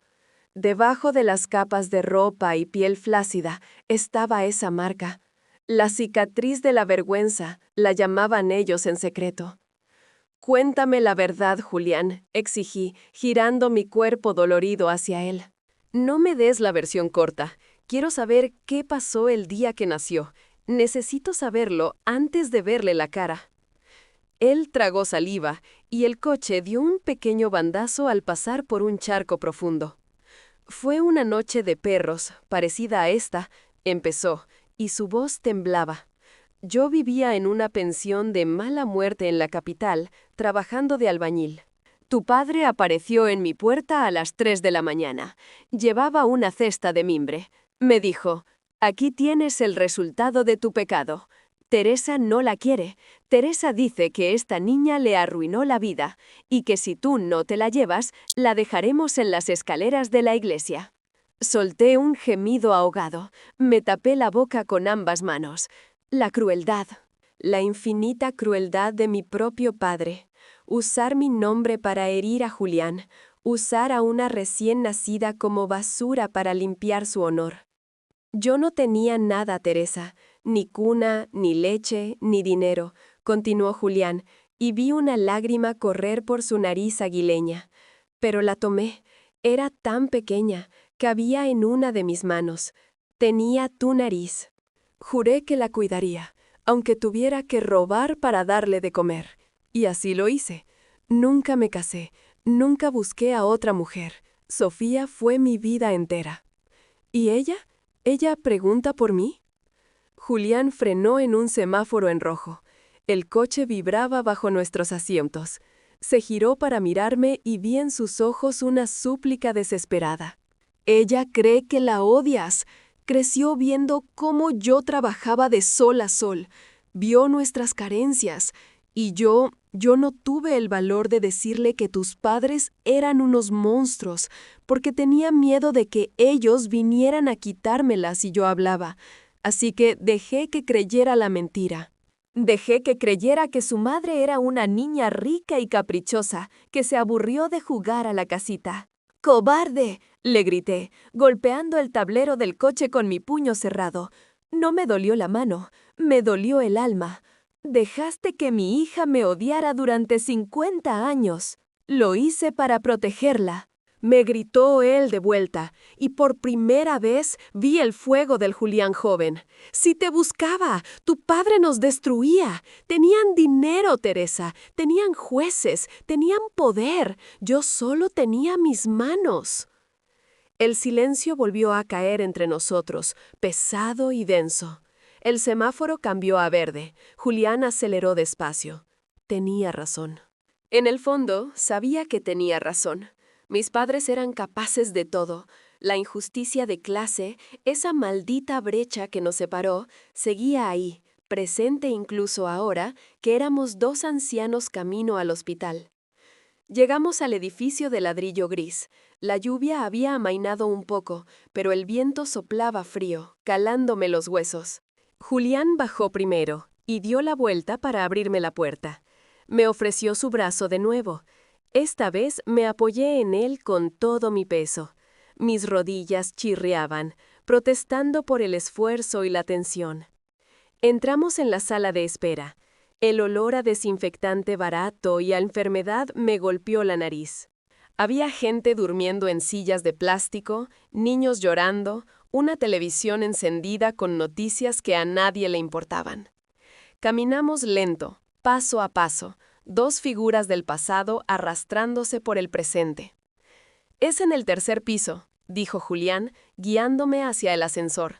Debajo de las capas de ropa y piel flácida estaba esa marca. La cicatriz de la vergüenza, la llamaban ellos en secreto. Cuéntame la verdad, Julián, exigí, girando mi cuerpo dolorido hacia él. No me des la versión corta. Quiero saber qué pasó el día que nació. Necesito saberlo antes de verle la cara. Él tragó saliva y el coche dio un pequeño bandazo al pasar por un charco profundo. Fue una noche de perros, parecida a esta, empezó, y su voz temblaba. Yo vivía en una pensión de mala muerte en la capital, trabajando de albañil. Tu padre apareció en mi puerta a las 3 de la mañana. Llevaba una cesta de mimbre. Me dijo, aquí tienes el resultado de tu pecado. Teresa no la quiere. Teresa dice que esta niña le arruinó la vida y que si tú no te la llevas, la dejaremos en las escaleras de la iglesia. Solté un gemido ahogado. Me tapé la boca con ambas manos. La crueldad, la infinita crueldad de mi propio padre. Usar mi nombre para herir a Julián. Usar a una recién nacida como basura para limpiar su honor. Yo no tenía nada, Teresa, ni cuna, ni leche, ni dinero, continuó Julián, y vi una lágrima correr por su nariz aguileña. Pero la tomé. Era tan pequeña, cabía en una de mis manos. Tenía tu nariz. Juré que la cuidaría, aunque tuviera que robar para darle de comer. Y así lo hice. Nunca me casé, nunca busqué a otra mujer. Sofía fue mi vida entera. ¿Y ella? ¿Ella pregunta por mí? Julián frenó en un semáforo en rojo. El coche vibraba bajo nuestros asientos. Se giró para mirarme y vi en sus ojos una súplica desesperada. Ella cree que la odias. Creció viendo cómo yo trabajaba de sol a sol. Vio nuestras carencias. Y yo no tuve el valor de decirle que tus padres eran unos monstruos, porque tenía miedo de que ellos vinieran a quitármela si yo hablaba. Así que dejé que creyera la mentira. Dejé que creyera que su madre era una niña rica y caprichosa, que se aburrió de jugar a la casita. ¡Cobarde!, le grité, golpeando el tablero del coche con mi puño cerrado. No me dolió la mano, me dolió el alma. Dejaste que mi hija me odiara durante 50 años. Lo hice para protegerla. Me gritó él de vuelta, y por primera vez vi el fuego del Julián joven. Si te buscaba, tu padre nos destruía. Tenían dinero, Teresa, tenían jueces, tenían poder. Yo solo tenía mis manos. El silencio volvió a caer entre nosotros, pesado y denso. El semáforo cambió a verde. Julián aceleró despacio. Tenía razón. En el fondo, sabía que tenía razón. Mis padres eran capaces de todo. La injusticia de clase, esa maldita brecha que nos separó, seguía ahí, presente incluso ahora, que éramos dos ancianos camino al hospital. Llegamos al edificio de ladrillo gris. La lluvia había amainado un poco, pero el viento soplaba frío, calándome los huesos. Julián bajó primero y dio la vuelta para abrirme la puerta. Me ofreció su brazo de nuevo. Esta vez me apoyé en él con todo mi peso. Mis rodillas chirriaban, protestando por el esfuerzo y la tensión. Entramos en la sala de espera. El olor a desinfectante barato y a enfermedad me golpeó la nariz. Había gente durmiendo en sillas de plástico, niños llorando, una televisión encendida con noticias que a nadie le importaban. Caminamos lento, paso a paso, dos figuras del pasado arrastrándose por el presente. «Es en el tercer piso», dijo Julián, guiándome hacia el ascensor.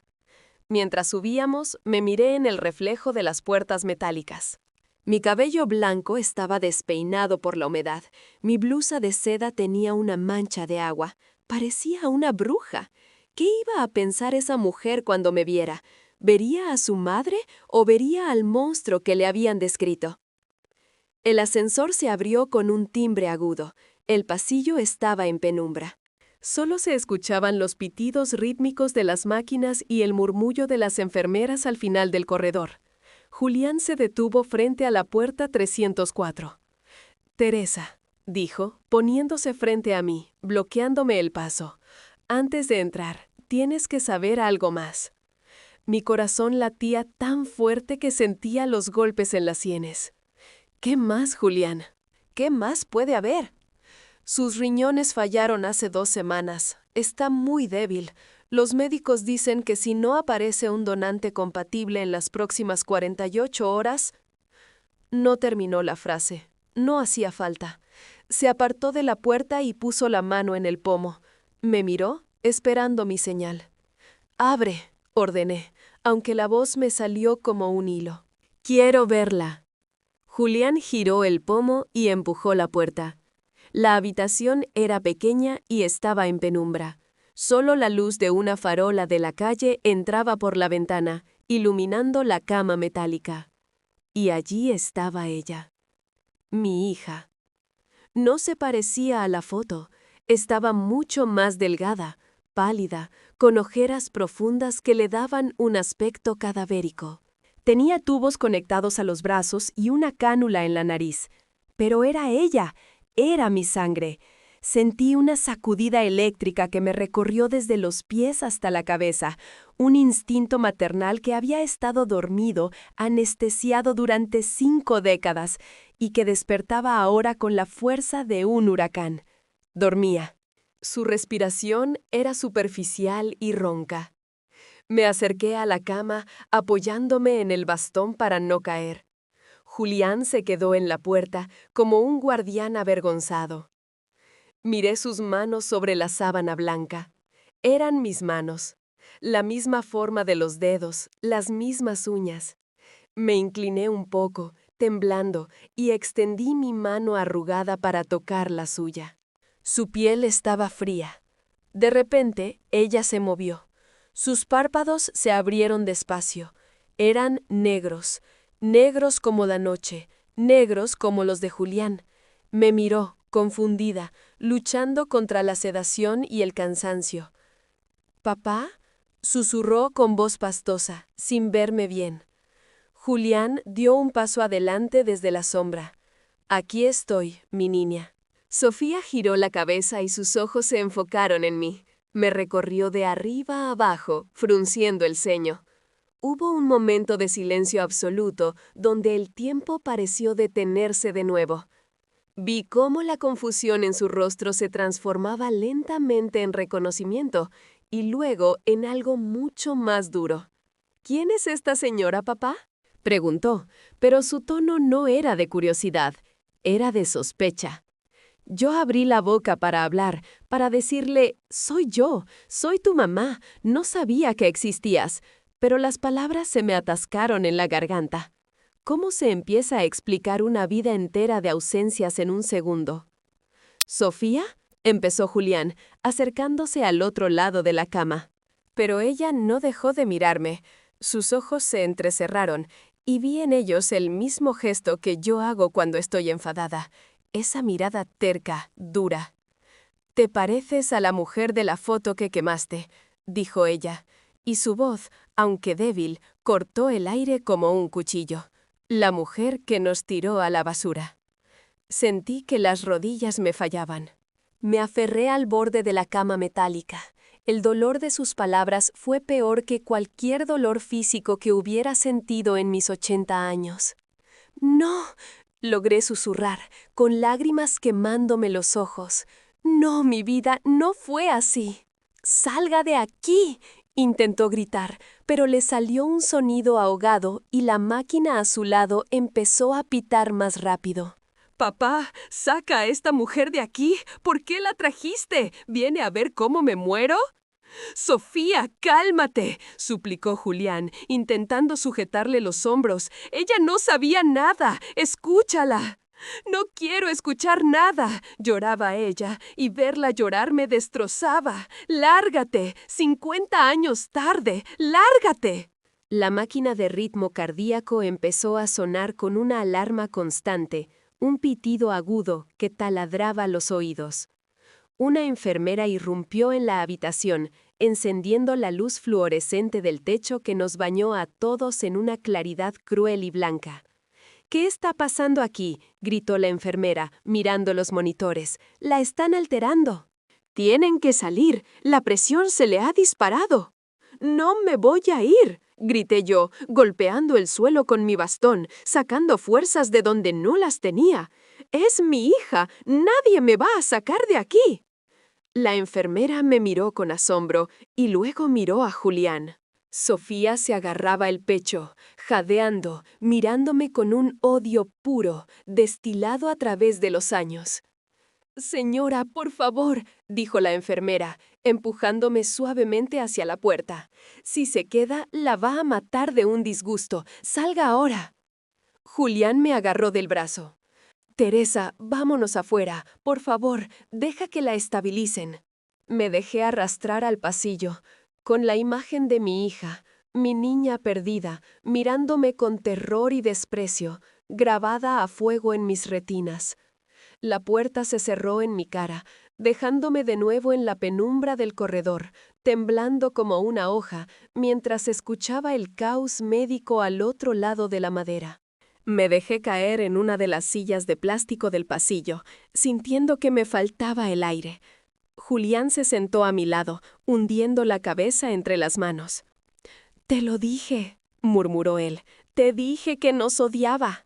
Mientras subíamos, me miré en el reflejo de las puertas metálicas. Mi cabello blanco estaba despeinado por la humedad. Mi blusa de seda tenía una mancha de agua. Parecía una bruja. ¿Qué iba a pensar esa mujer cuando me viera? ¿Vería a su madre o vería al monstruo que le habían descrito? El ascensor se abrió con un timbre agudo. El pasillo estaba en penumbra. Solo se escuchaban los pitidos rítmicos de las máquinas y el murmullo de las enfermeras al final del corredor. Julián se detuvo frente a la puerta 304. «Teresa», dijo, poniéndose frente a mí, bloqueándome el paso. «Antes de entrar, tienes que saber algo más». Mi corazón latía tan fuerte que sentía los golpes en las sienes. «¿Qué más, Julián? ¿Qué más puede haber?» «Sus riñones fallaron hace 2 semanas. Está muy débil. Los médicos dicen que si no aparece un donante compatible en las próximas 48 horas... No terminó la frase. No hacía falta. Se apartó de la puerta y puso la mano en el pomo. Me miró, esperando mi señal. «Abre», ordené, aunque la voz me salió como un hilo. «Quiero verla». Julián giró el pomo y empujó la puerta. La habitación era pequeña y estaba en penumbra. Solo la luz de una farola de la calle entraba por la ventana, iluminando la cama metálica. Y allí estaba ella, mi hija. No se parecía a la foto. Estaba mucho más delgada, pálida, con ojeras profundas que le daban un aspecto cadavérico. Tenía tubos conectados a los brazos y una cánula en la nariz. Pero era ella. Era mi sangre. Sentí una sacudida eléctrica que me recorrió desde los pies hasta la cabeza, un instinto maternal que había estado dormido, anestesiado durante 5 décadas y que despertaba ahora con la fuerza de un huracán. Dormía. Su respiración era superficial y ronca. Me acerqué a la cama, apoyándome en el bastón para no caer. Julián se quedó en la puerta, como un guardián avergonzado. Miré sus manos sobre la sábana blanca. Eran mis manos. La misma forma de los dedos, las mismas uñas. Me incliné un poco, temblando, y extendí mi mano arrugada para tocar la suya. Su piel estaba fría. De repente, ella se movió. Sus párpados se abrieron despacio. Eran negros. Negros como la noche, negros como los de Julián. Me miró, confundida, luchando contra la sedación y el cansancio. «¿Papá?», susurró con voz pastosa, sin verme bien. Julián dio un paso adelante desde la sombra. «Aquí estoy, mi niña». Sofía giró la cabeza y sus ojos se enfocaron en mí. Me recorrió de arriba a abajo, frunciendo el ceño. Hubo un momento de silencio absoluto donde el tiempo pareció detenerse de nuevo. Vi cómo la confusión en su rostro se transformaba lentamente en reconocimiento y luego en algo mucho más duro. «¿Quién es esta señora, papá?», preguntó, pero su tono no era de curiosidad, era de sospecha. Yo abrí la boca para hablar, para decirle, «Soy yo, soy tu mamá, no sabía que existías», pero las palabras se me atascaron en la garganta. ¿Cómo se empieza a explicar una vida entera de ausencias en un segundo? «¿Sofía?», empezó Julián, acercándose al otro lado de la cama. Pero ella no dejó de mirarme. Sus ojos se entrecerraron y vi en ellos el mismo gesto que yo hago cuando estoy enfadada. Esa mirada terca, dura. «Te pareces a la mujer de la foto que quemaste», dijo ella, y su voz, aunque débil, cortó el aire como un cuchillo. «La mujer que nos tiró a la basura». Sentí que las rodillas me fallaban. Me aferré al borde de la cama metálica. El dolor de sus palabras fue peor que cualquier dolor físico que hubiera sentido en mis 80 años. «No», logré susurrar, con lágrimas quemándome los ojos. «No, mi vida, no fue así». «Salga de aquí», intentó gritar, pero le salió un sonido ahogado y la máquina a su lado empezó a pitar más rápido. «Papá, saca a esta mujer de aquí. ¿Por qué la trajiste? ¿Viene a ver cómo me muero?». Sofía, cálmate, suplicó Julián, intentando sujetarle los hombros. Ella no sabía nada. Escúchala. No quiero escuchar nada, lloraba ella, y verla llorar me destrozaba. Lárgate, 50 años tarde, lárgate. La máquina de ritmo cardíaco empezó a sonar con una alarma constante, un pitido agudo que taladraba los oídos. Una enfermera irrumpió en la habitación, encendiendo la luz fluorescente del techo que nos bañó a todos en una claridad cruel y blanca. «¿Qué está pasando aquí?», gritó la enfermera, mirando los monitores. «La están alterando». «Tienen que salir. La presión se le ha disparado». «No me voy a ir», grité yo, golpeando el suelo con mi bastón, sacando fuerzas de donde no las tenía. «Es mi hija. Nadie me va a sacar de aquí». La enfermera me miró con asombro y luego miró a Julián. Sofía se agarraba el pecho, jadeando, mirándome con un odio puro, destilado a través de los años. «Señora, por favor», dijo la enfermera, empujándome suavemente hacia la puerta. «Si se queda, la va a matar de un disgusto. Salga ahora». Julián me agarró del brazo. «Teresa, vámonos afuera. Por favor, deja que la estabilicen». Me dejé arrastrar al pasillo, con la imagen de mi hija, mi niña perdida, mirándome con terror y desprecio, grabada a fuego en mis retinas. La puerta se cerró en mi cara, dejándome de nuevo en la penumbra del corredor, temblando como una hoja, mientras escuchaba el caos médico al otro lado de la madera. Me dejé caer en una de las sillas de plástico del pasillo, sintiendo que me faltaba el aire. Julián se sentó a mi lado, hundiendo la cabeza entre las manos. «Te lo dije», murmuró él. «Te dije que nos odiaba».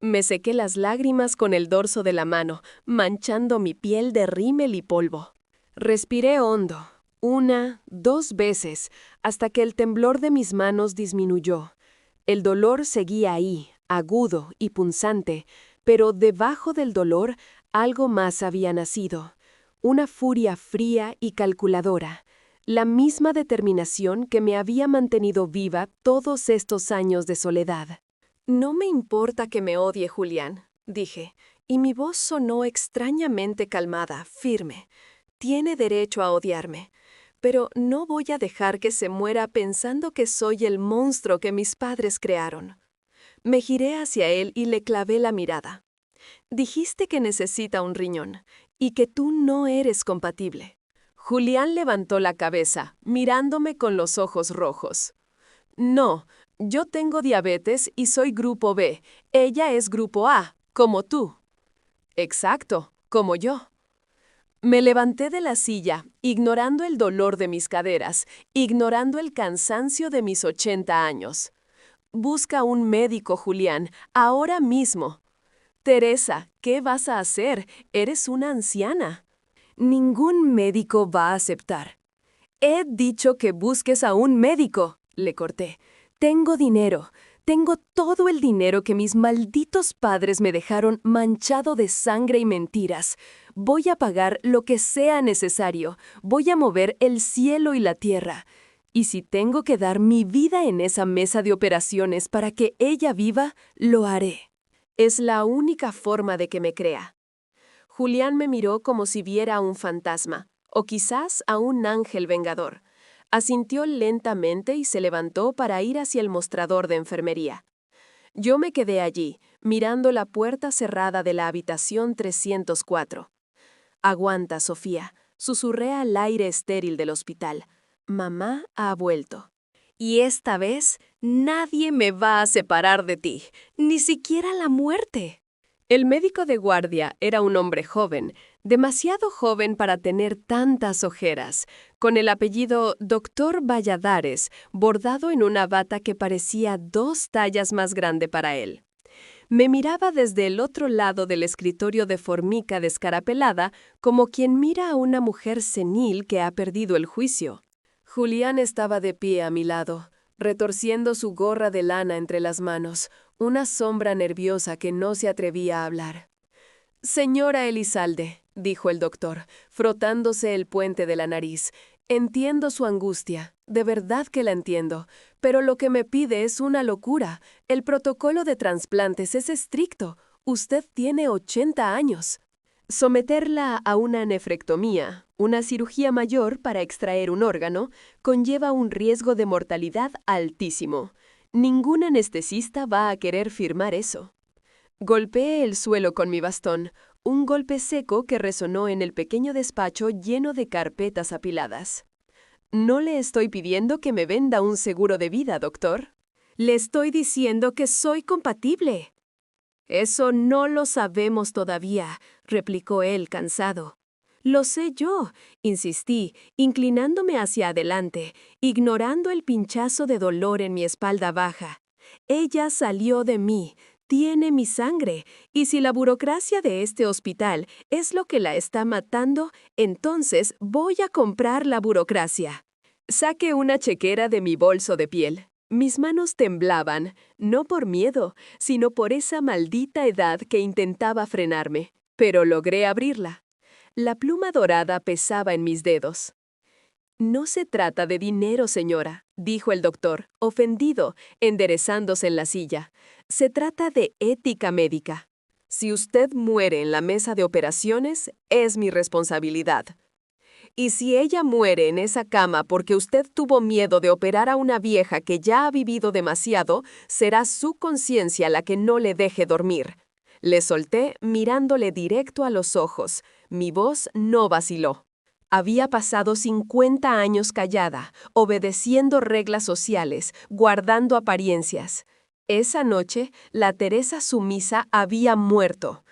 Me sequé las lágrimas con el dorso de la mano, manchando mi piel de rímel y polvo. Respiré hondo, 1, 2 veces, hasta que el temblor de mis manos disminuyó. El dolor seguía ahí, agudo y punzante, pero debajo del dolor algo más había nacido. Una furia fría y calculadora, la misma determinación que me había mantenido viva todos estos años de soledad. «No me importa que me odie, Julián», dije, y mi voz sonó extrañamente calmada, firme. «Tiene derecho a odiarme, pero no voy a dejar que se muera pensando que soy el monstruo que mis padres crearon». Me giré hacia él y le clavé la mirada. «Dijiste que necesita un riñón y que tú no eres compatible». Julián levantó la cabeza, mirándome con los ojos rojos. «No, yo tengo diabetes y soy grupo B. Ella es grupo A, como tú». «Exacto, como yo». Me levanté de la silla, ignorando el dolor de mis caderas, ignorando el cansancio de mis 80 años. «Busca un médico, Julián, ahora mismo». «Teresa, ¿qué vas a hacer? Eres una anciana». «Ningún médico va a aceptar». «He dicho que busques a un médico», le corté. «Tengo dinero. Tengo todo el dinero que mis malditos padres me dejaron manchado de sangre y mentiras. Voy a pagar lo que sea necesario. Voy a mover el cielo y la tierra. Y si tengo que dar mi vida en esa mesa de operaciones para que ella viva, lo haré. Es la única forma de que me crea». Julián me miró como si viera a un fantasma, o quizás a un ángel vengador. Asintió lentamente y se levantó para ir hacia el mostrador de enfermería. Yo me quedé allí, mirando la puerta cerrada de la habitación 304. «Aguanta, Sofía», susurré al aire estéril del hospital. «Mamá ha vuelto. Y esta vez nadie me va a separar de ti, ni siquiera la muerte». El médico de guardia era un hombre joven, demasiado joven para tener tantas ojeras, con el apellido Dr. Valladares bordado en una bata que parecía 2 tallas más grande para él. Me miraba desde el otro lado del escritorio de formica descarapelada, como quien mira a una mujer senil que ha perdido el juicio. Julián estaba de pie a mi lado, retorciendo su gorra de lana entre las manos, una sombra nerviosa que no se atrevía a hablar. «Señora Elizalde», dijo el doctor, frotándose el puente de la nariz, Entiendo su angustia, de verdad que la entiendo, pero lo que me pide es una locura. El protocolo de trasplantes es estricto. Usted tiene 80 años. Someterla a una nefrectomía, una cirugía mayor para extraer un órgano, conlleva un riesgo de mortalidad altísimo. Ningún anestesista va a querer firmar eso. Golpeé el suelo con mi bastón, un golpe seco que resonó en el pequeño despacho lleno de carpetas apiladas. No le estoy pidiendo que me venda un seguro de vida, doctor. Le estoy diciendo que soy compatible. Eso no lo sabemos todavía, replicó él cansado. Lo sé yo, insistí, inclinándome hacia adelante, ignorando el pinchazo de dolor en mi espalda baja. Ella salió de mí, tiene mi sangre, y si la burocracia de este hospital es lo que la está matando, entonces voy a comprar la burocracia. Saqué una chequera de mi bolso de piel. Mis manos temblaban, no por miedo, sino por esa maldita edad que intentaba frenarme, pero logré abrirla. La pluma dorada pesaba en mis dedos. No se trata de dinero, señora, dijo el doctor, ofendido, enderezándose en la silla. Se trata de ética médica. Si usted muere en la mesa de operaciones, es mi responsabilidad. Y si ella muere en esa cama porque usted tuvo miedo de operar a una vieja que ya ha vivido demasiado, será su conciencia la que no le deje dormir. Le solté mirándole directo a los ojos. Mi voz no vaciló. Había pasado 50 años callada, obedeciendo reglas sociales, guardando apariencias. Esa noche, la Teresa sumisa había muerto.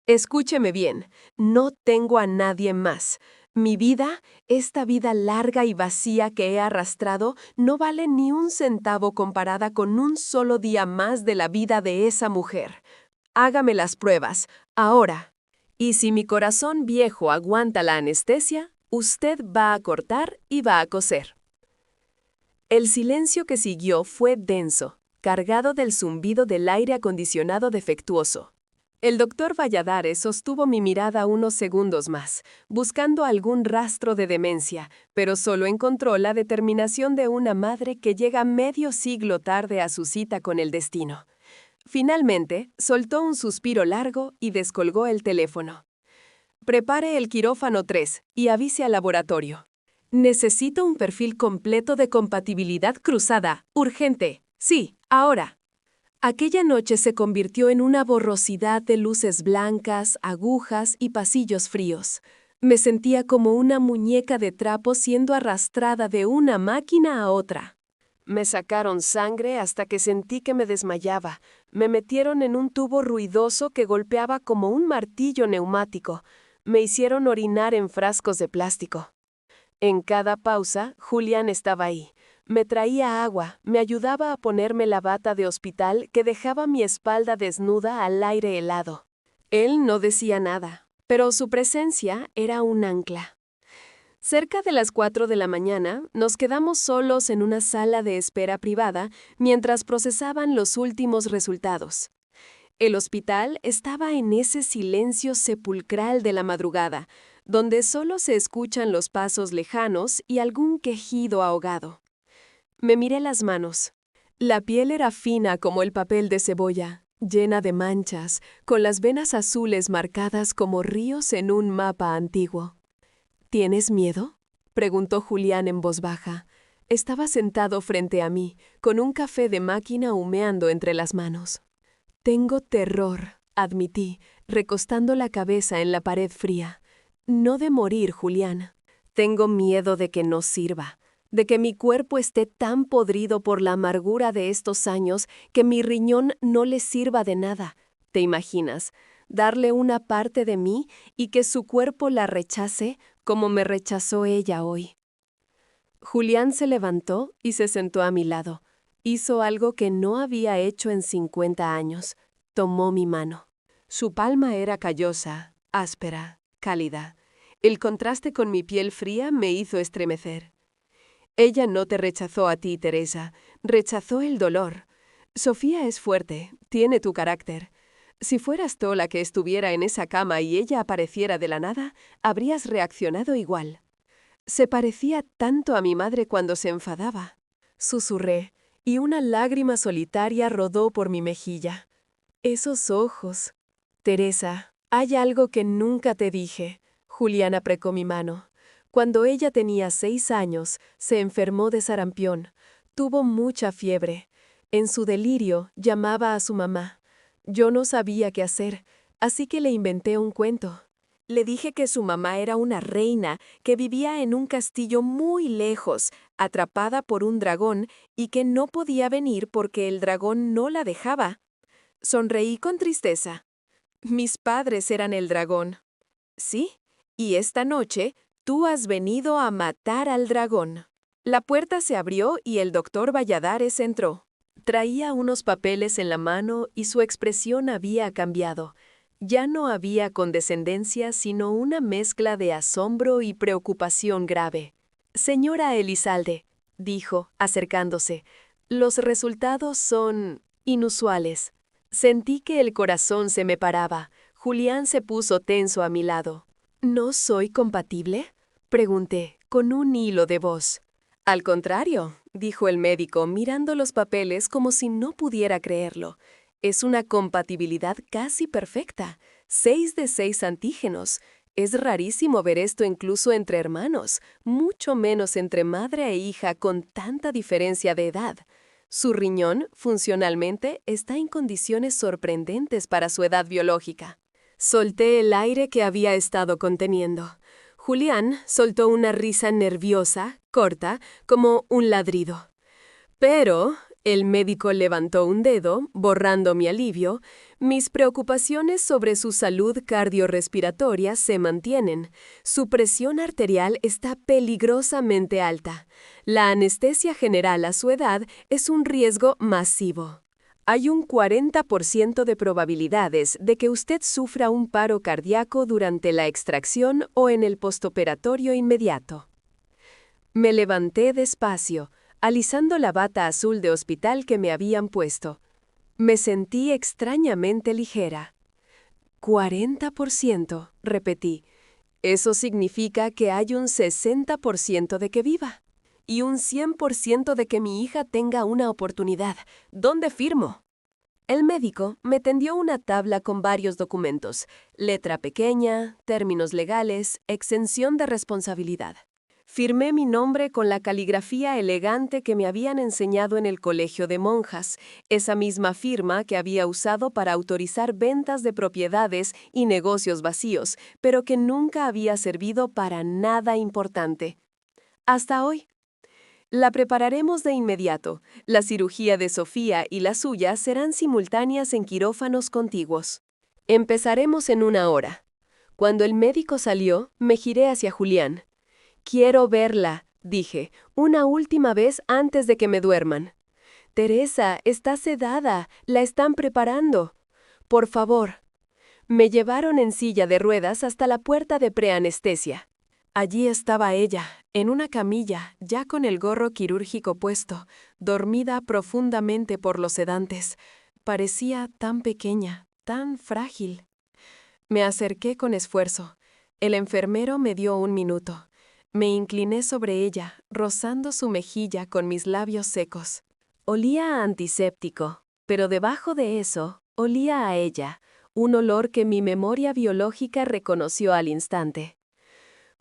Escúcheme bien, no tengo a nadie más. Mi vida, esta vida larga y vacía que he arrastrado, no vale ni un centavo comparada con un solo día más de la vida de esa mujer. Hágame las pruebas, ahora. Y si mi corazón viejo aguanta la anestesia, usted va a cortar y va a coser. El silencio que siguió fue denso, cargado del zumbido del aire acondicionado defectuoso. El doctor Valladares sostuvo mi mirada unos segundos más, buscando algún rastro de demencia, pero solo encontró la determinación de una madre que llega medio siglo tarde a su cita con el destino. Finalmente, soltó un suspiro largo y descolgó el teléfono. Prepare el quirófano 3 y avise al laboratorio. Necesito un perfil completo de compatibilidad cruzada, urgente. Sí, ahora. Aquella noche se convirtió en una borrosidad de luces blancas, agujas y pasillos fríos. Me sentía como una muñeca de trapo siendo arrastrada de una máquina a otra. Me sacaron sangre hasta que sentí que me desmayaba. Me metieron en un tubo ruidoso que golpeaba como un martillo neumático. Me hicieron orinar en frascos de plástico. En cada pausa, Julián estaba ahí. Me traía agua, me ayudaba a ponerme la bata de hospital que dejaba mi espalda desnuda al aire helado. Él no decía nada, pero su presencia era un ancla. Cerca de las 4 de la mañana, nos quedamos solos en una sala de espera privada mientras procesaban los últimos resultados. El hospital estaba en ese silencio sepulcral de la madrugada, donde solo se escuchan los pasos lejanos y algún quejido ahogado. Me miré las manos. La piel era fina como el papel de cebolla, llena de manchas, con las venas azules marcadas como ríos en un mapa antiguo. ¿Tienes miedo?, preguntó Julián en voz baja. Estaba sentado frente a mí, con un café de máquina humeando entre las manos. Tengo terror, admití, recostando la cabeza en la pared fría. No de morir, Julián. Tengo miedo de que no sirva, de que mi cuerpo esté tan podrido por la amargura de estos años que mi riñón no le sirva de nada. ¿Te imaginas? Darle una parte de mí y que su cuerpo la rechace como me rechazó ella hoy. Julián se levantó y se sentó a mi lado. Hizo algo que no había hecho en 50 años. Tomó mi mano. Su palma era callosa, áspera, cálida. El contraste con mi piel fría me hizo estremecer. Ella no te rechazó a ti, Teresa. Rechazó el dolor. Sofía es fuerte, tiene tu carácter. Si fueras tú la que estuviera en esa cama y ella apareciera de la nada, habrías reaccionado igual. Se parecía tanto a mi madre cuando se enfadaba. Susurré, y una lágrima solitaria rodó por mi mejilla. Esos ojos. Teresa, hay algo que nunca te dije. Julián apretó mi mano. Cuando ella tenía 6 años, se enfermó de sarampión. Tuvo mucha fiebre. En su delirio, llamaba a su mamá. Yo no sabía qué hacer, así que le inventé un cuento. Le dije que su mamá era una reina que vivía en un castillo muy lejos, atrapada por un dragón, y que no podía venir porque el dragón no la dejaba. Sonreí con tristeza. Mis padres eran el dragón. Sí, y esta noche tú has venido a matar al dragón. La puerta se abrió y el doctor Valladares entró. Traía unos papeles en la mano y su expresión había cambiado. Ya no había condescendencia, sino una mezcla de asombro y preocupación grave. Señora Elizalde, dijo, acercándose, los resultados son inusuales. Sentí que el corazón se me paraba. Julián se puso tenso a mi lado. ¿No soy compatible?, pregunté, con un hilo de voz. Al contrario, dijo el médico, mirando los papeles como si no pudiera creerlo. Es una compatibilidad casi perfecta. 6 de 6 antígenos. Es rarísimo ver esto incluso entre hermanos, mucho menos entre madre e hija con tanta diferencia de edad. Su riñón, funcionalmente, está en condiciones sorprendentes para su edad biológica. Solté el aire que había estado conteniendo. Julián soltó una risa nerviosa, corta, como un ladrido. Pero, el médico levantó un dedo, borrando mi alivio, mis preocupaciones sobre su salud cardiorrespiratoria se mantienen. Su presión arterial está peligrosamente alta. La anestesia general a su edad es un riesgo masivo. Hay un 40% de probabilidades de que usted sufra un paro cardíaco durante la extracción o en el postoperatorio inmediato. Me levanté despacio, alisando la bata azul de hospital que me habían puesto. Me sentí extrañamente ligera. 40%, repetí. Eso significa que hay un 60% de que viva. Y un 100% de que mi hija tenga una oportunidad. ¿Dónde firmo? El médico me tendió una tabla con varios documentos, letra pequeña, términos legales, exención de responsabilidad. Firmé mi nombre con la caligrafía elegante que me habían enseñado en el colegio de monjas, esa misma firma que había usado para autorizar ventas de propiedades y negocios vacíos, pero que nunca había servido para nada importante. Hasta hoy. La prepararemos de inmediato. La cirugía de Sofía y la suya serán simultáneas en quirófanos contiguos. Empezaremos en 1 hora. Cuando el médico salió, me giré hacia Julián. «Quiero verla», dije, «una última vez antes de que me duerman». «Teresa, está sedada. La están preparando. Por favor». Me llevaron en silla de ruedas hasta la puerta de preanestesia. Allí estaba ella, en una camilla, ya con el gorro quirúrgico puesto, dormida profundamente por los sedantes. Parecía tan pequeña, tan frágil. Me acerqué con esfuerzo. El enfermero me dio 1 minuto. Me incliné sobre ella, rozando su mejilla con mis labios secos. Olía a antiséptico, pero debajo de eso, olía a ella, un olor que mi memoria biológica reconoció al instante.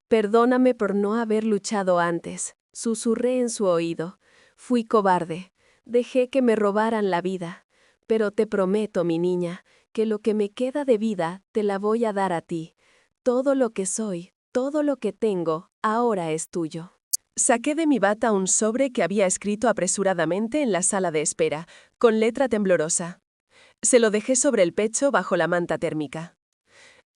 «Perdóname por no haber luchado antes», susurré en su oído. «Fui cobarde. Dejé que me robaran la vida. Pero te prometo, mi niña, que lo que me queda de vida te la voy a dar a ti. Todo lo que soy, todo lo que tengo, ahora es tuyo». Saqué de mi bata un sobre que había escrito apresuradamente en la sala de espera, con letra temblorosa. Se lo dejé sobre el pecho bajo la manta térmica.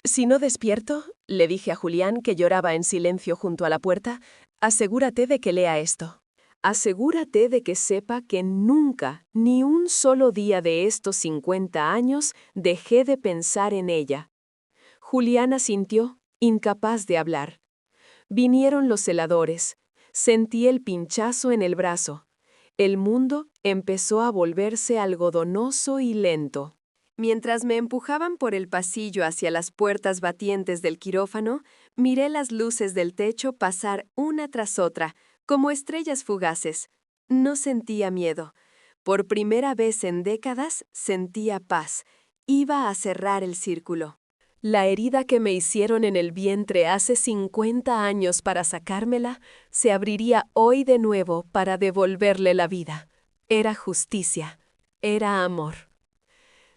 «Si no despierto», le dije a Julián, que lloraba en silencio junto a la puerta, «asegúrate de que lea esto. Asegúrate de que sepa que nunca, ni un solo día de estos 50 años, dejé de pensar en ella». Julián asintió, incapaz de hablar. Vinieron los celadores. Sentí el pinchazo en el brazo. El mundo empezó a volverse algodonoso y lento. Mientras me empujaban por el pasillo hacia las puertas batientes del quirófano, Miré las luces del techo pasar una tras otra, como estrellas fugaces. No sentía miedo. Por primera vez en décadas sentía paz. Iba a cerrar el círculo. La herida que me hicieron en el vientre hace 50 años para sacármela, se abriría hoy de nuevo para devolverle la vida. Era justicia. Era amor.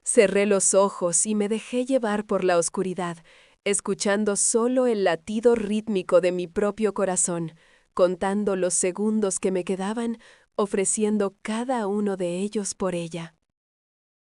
Cerré los ojos y me dejé llevar por la oscuridad, escuchando solo el latido rítmico de mi propio corazón, contando los segundos que me quedaban, ofreciendo cada uno de ellos por ella.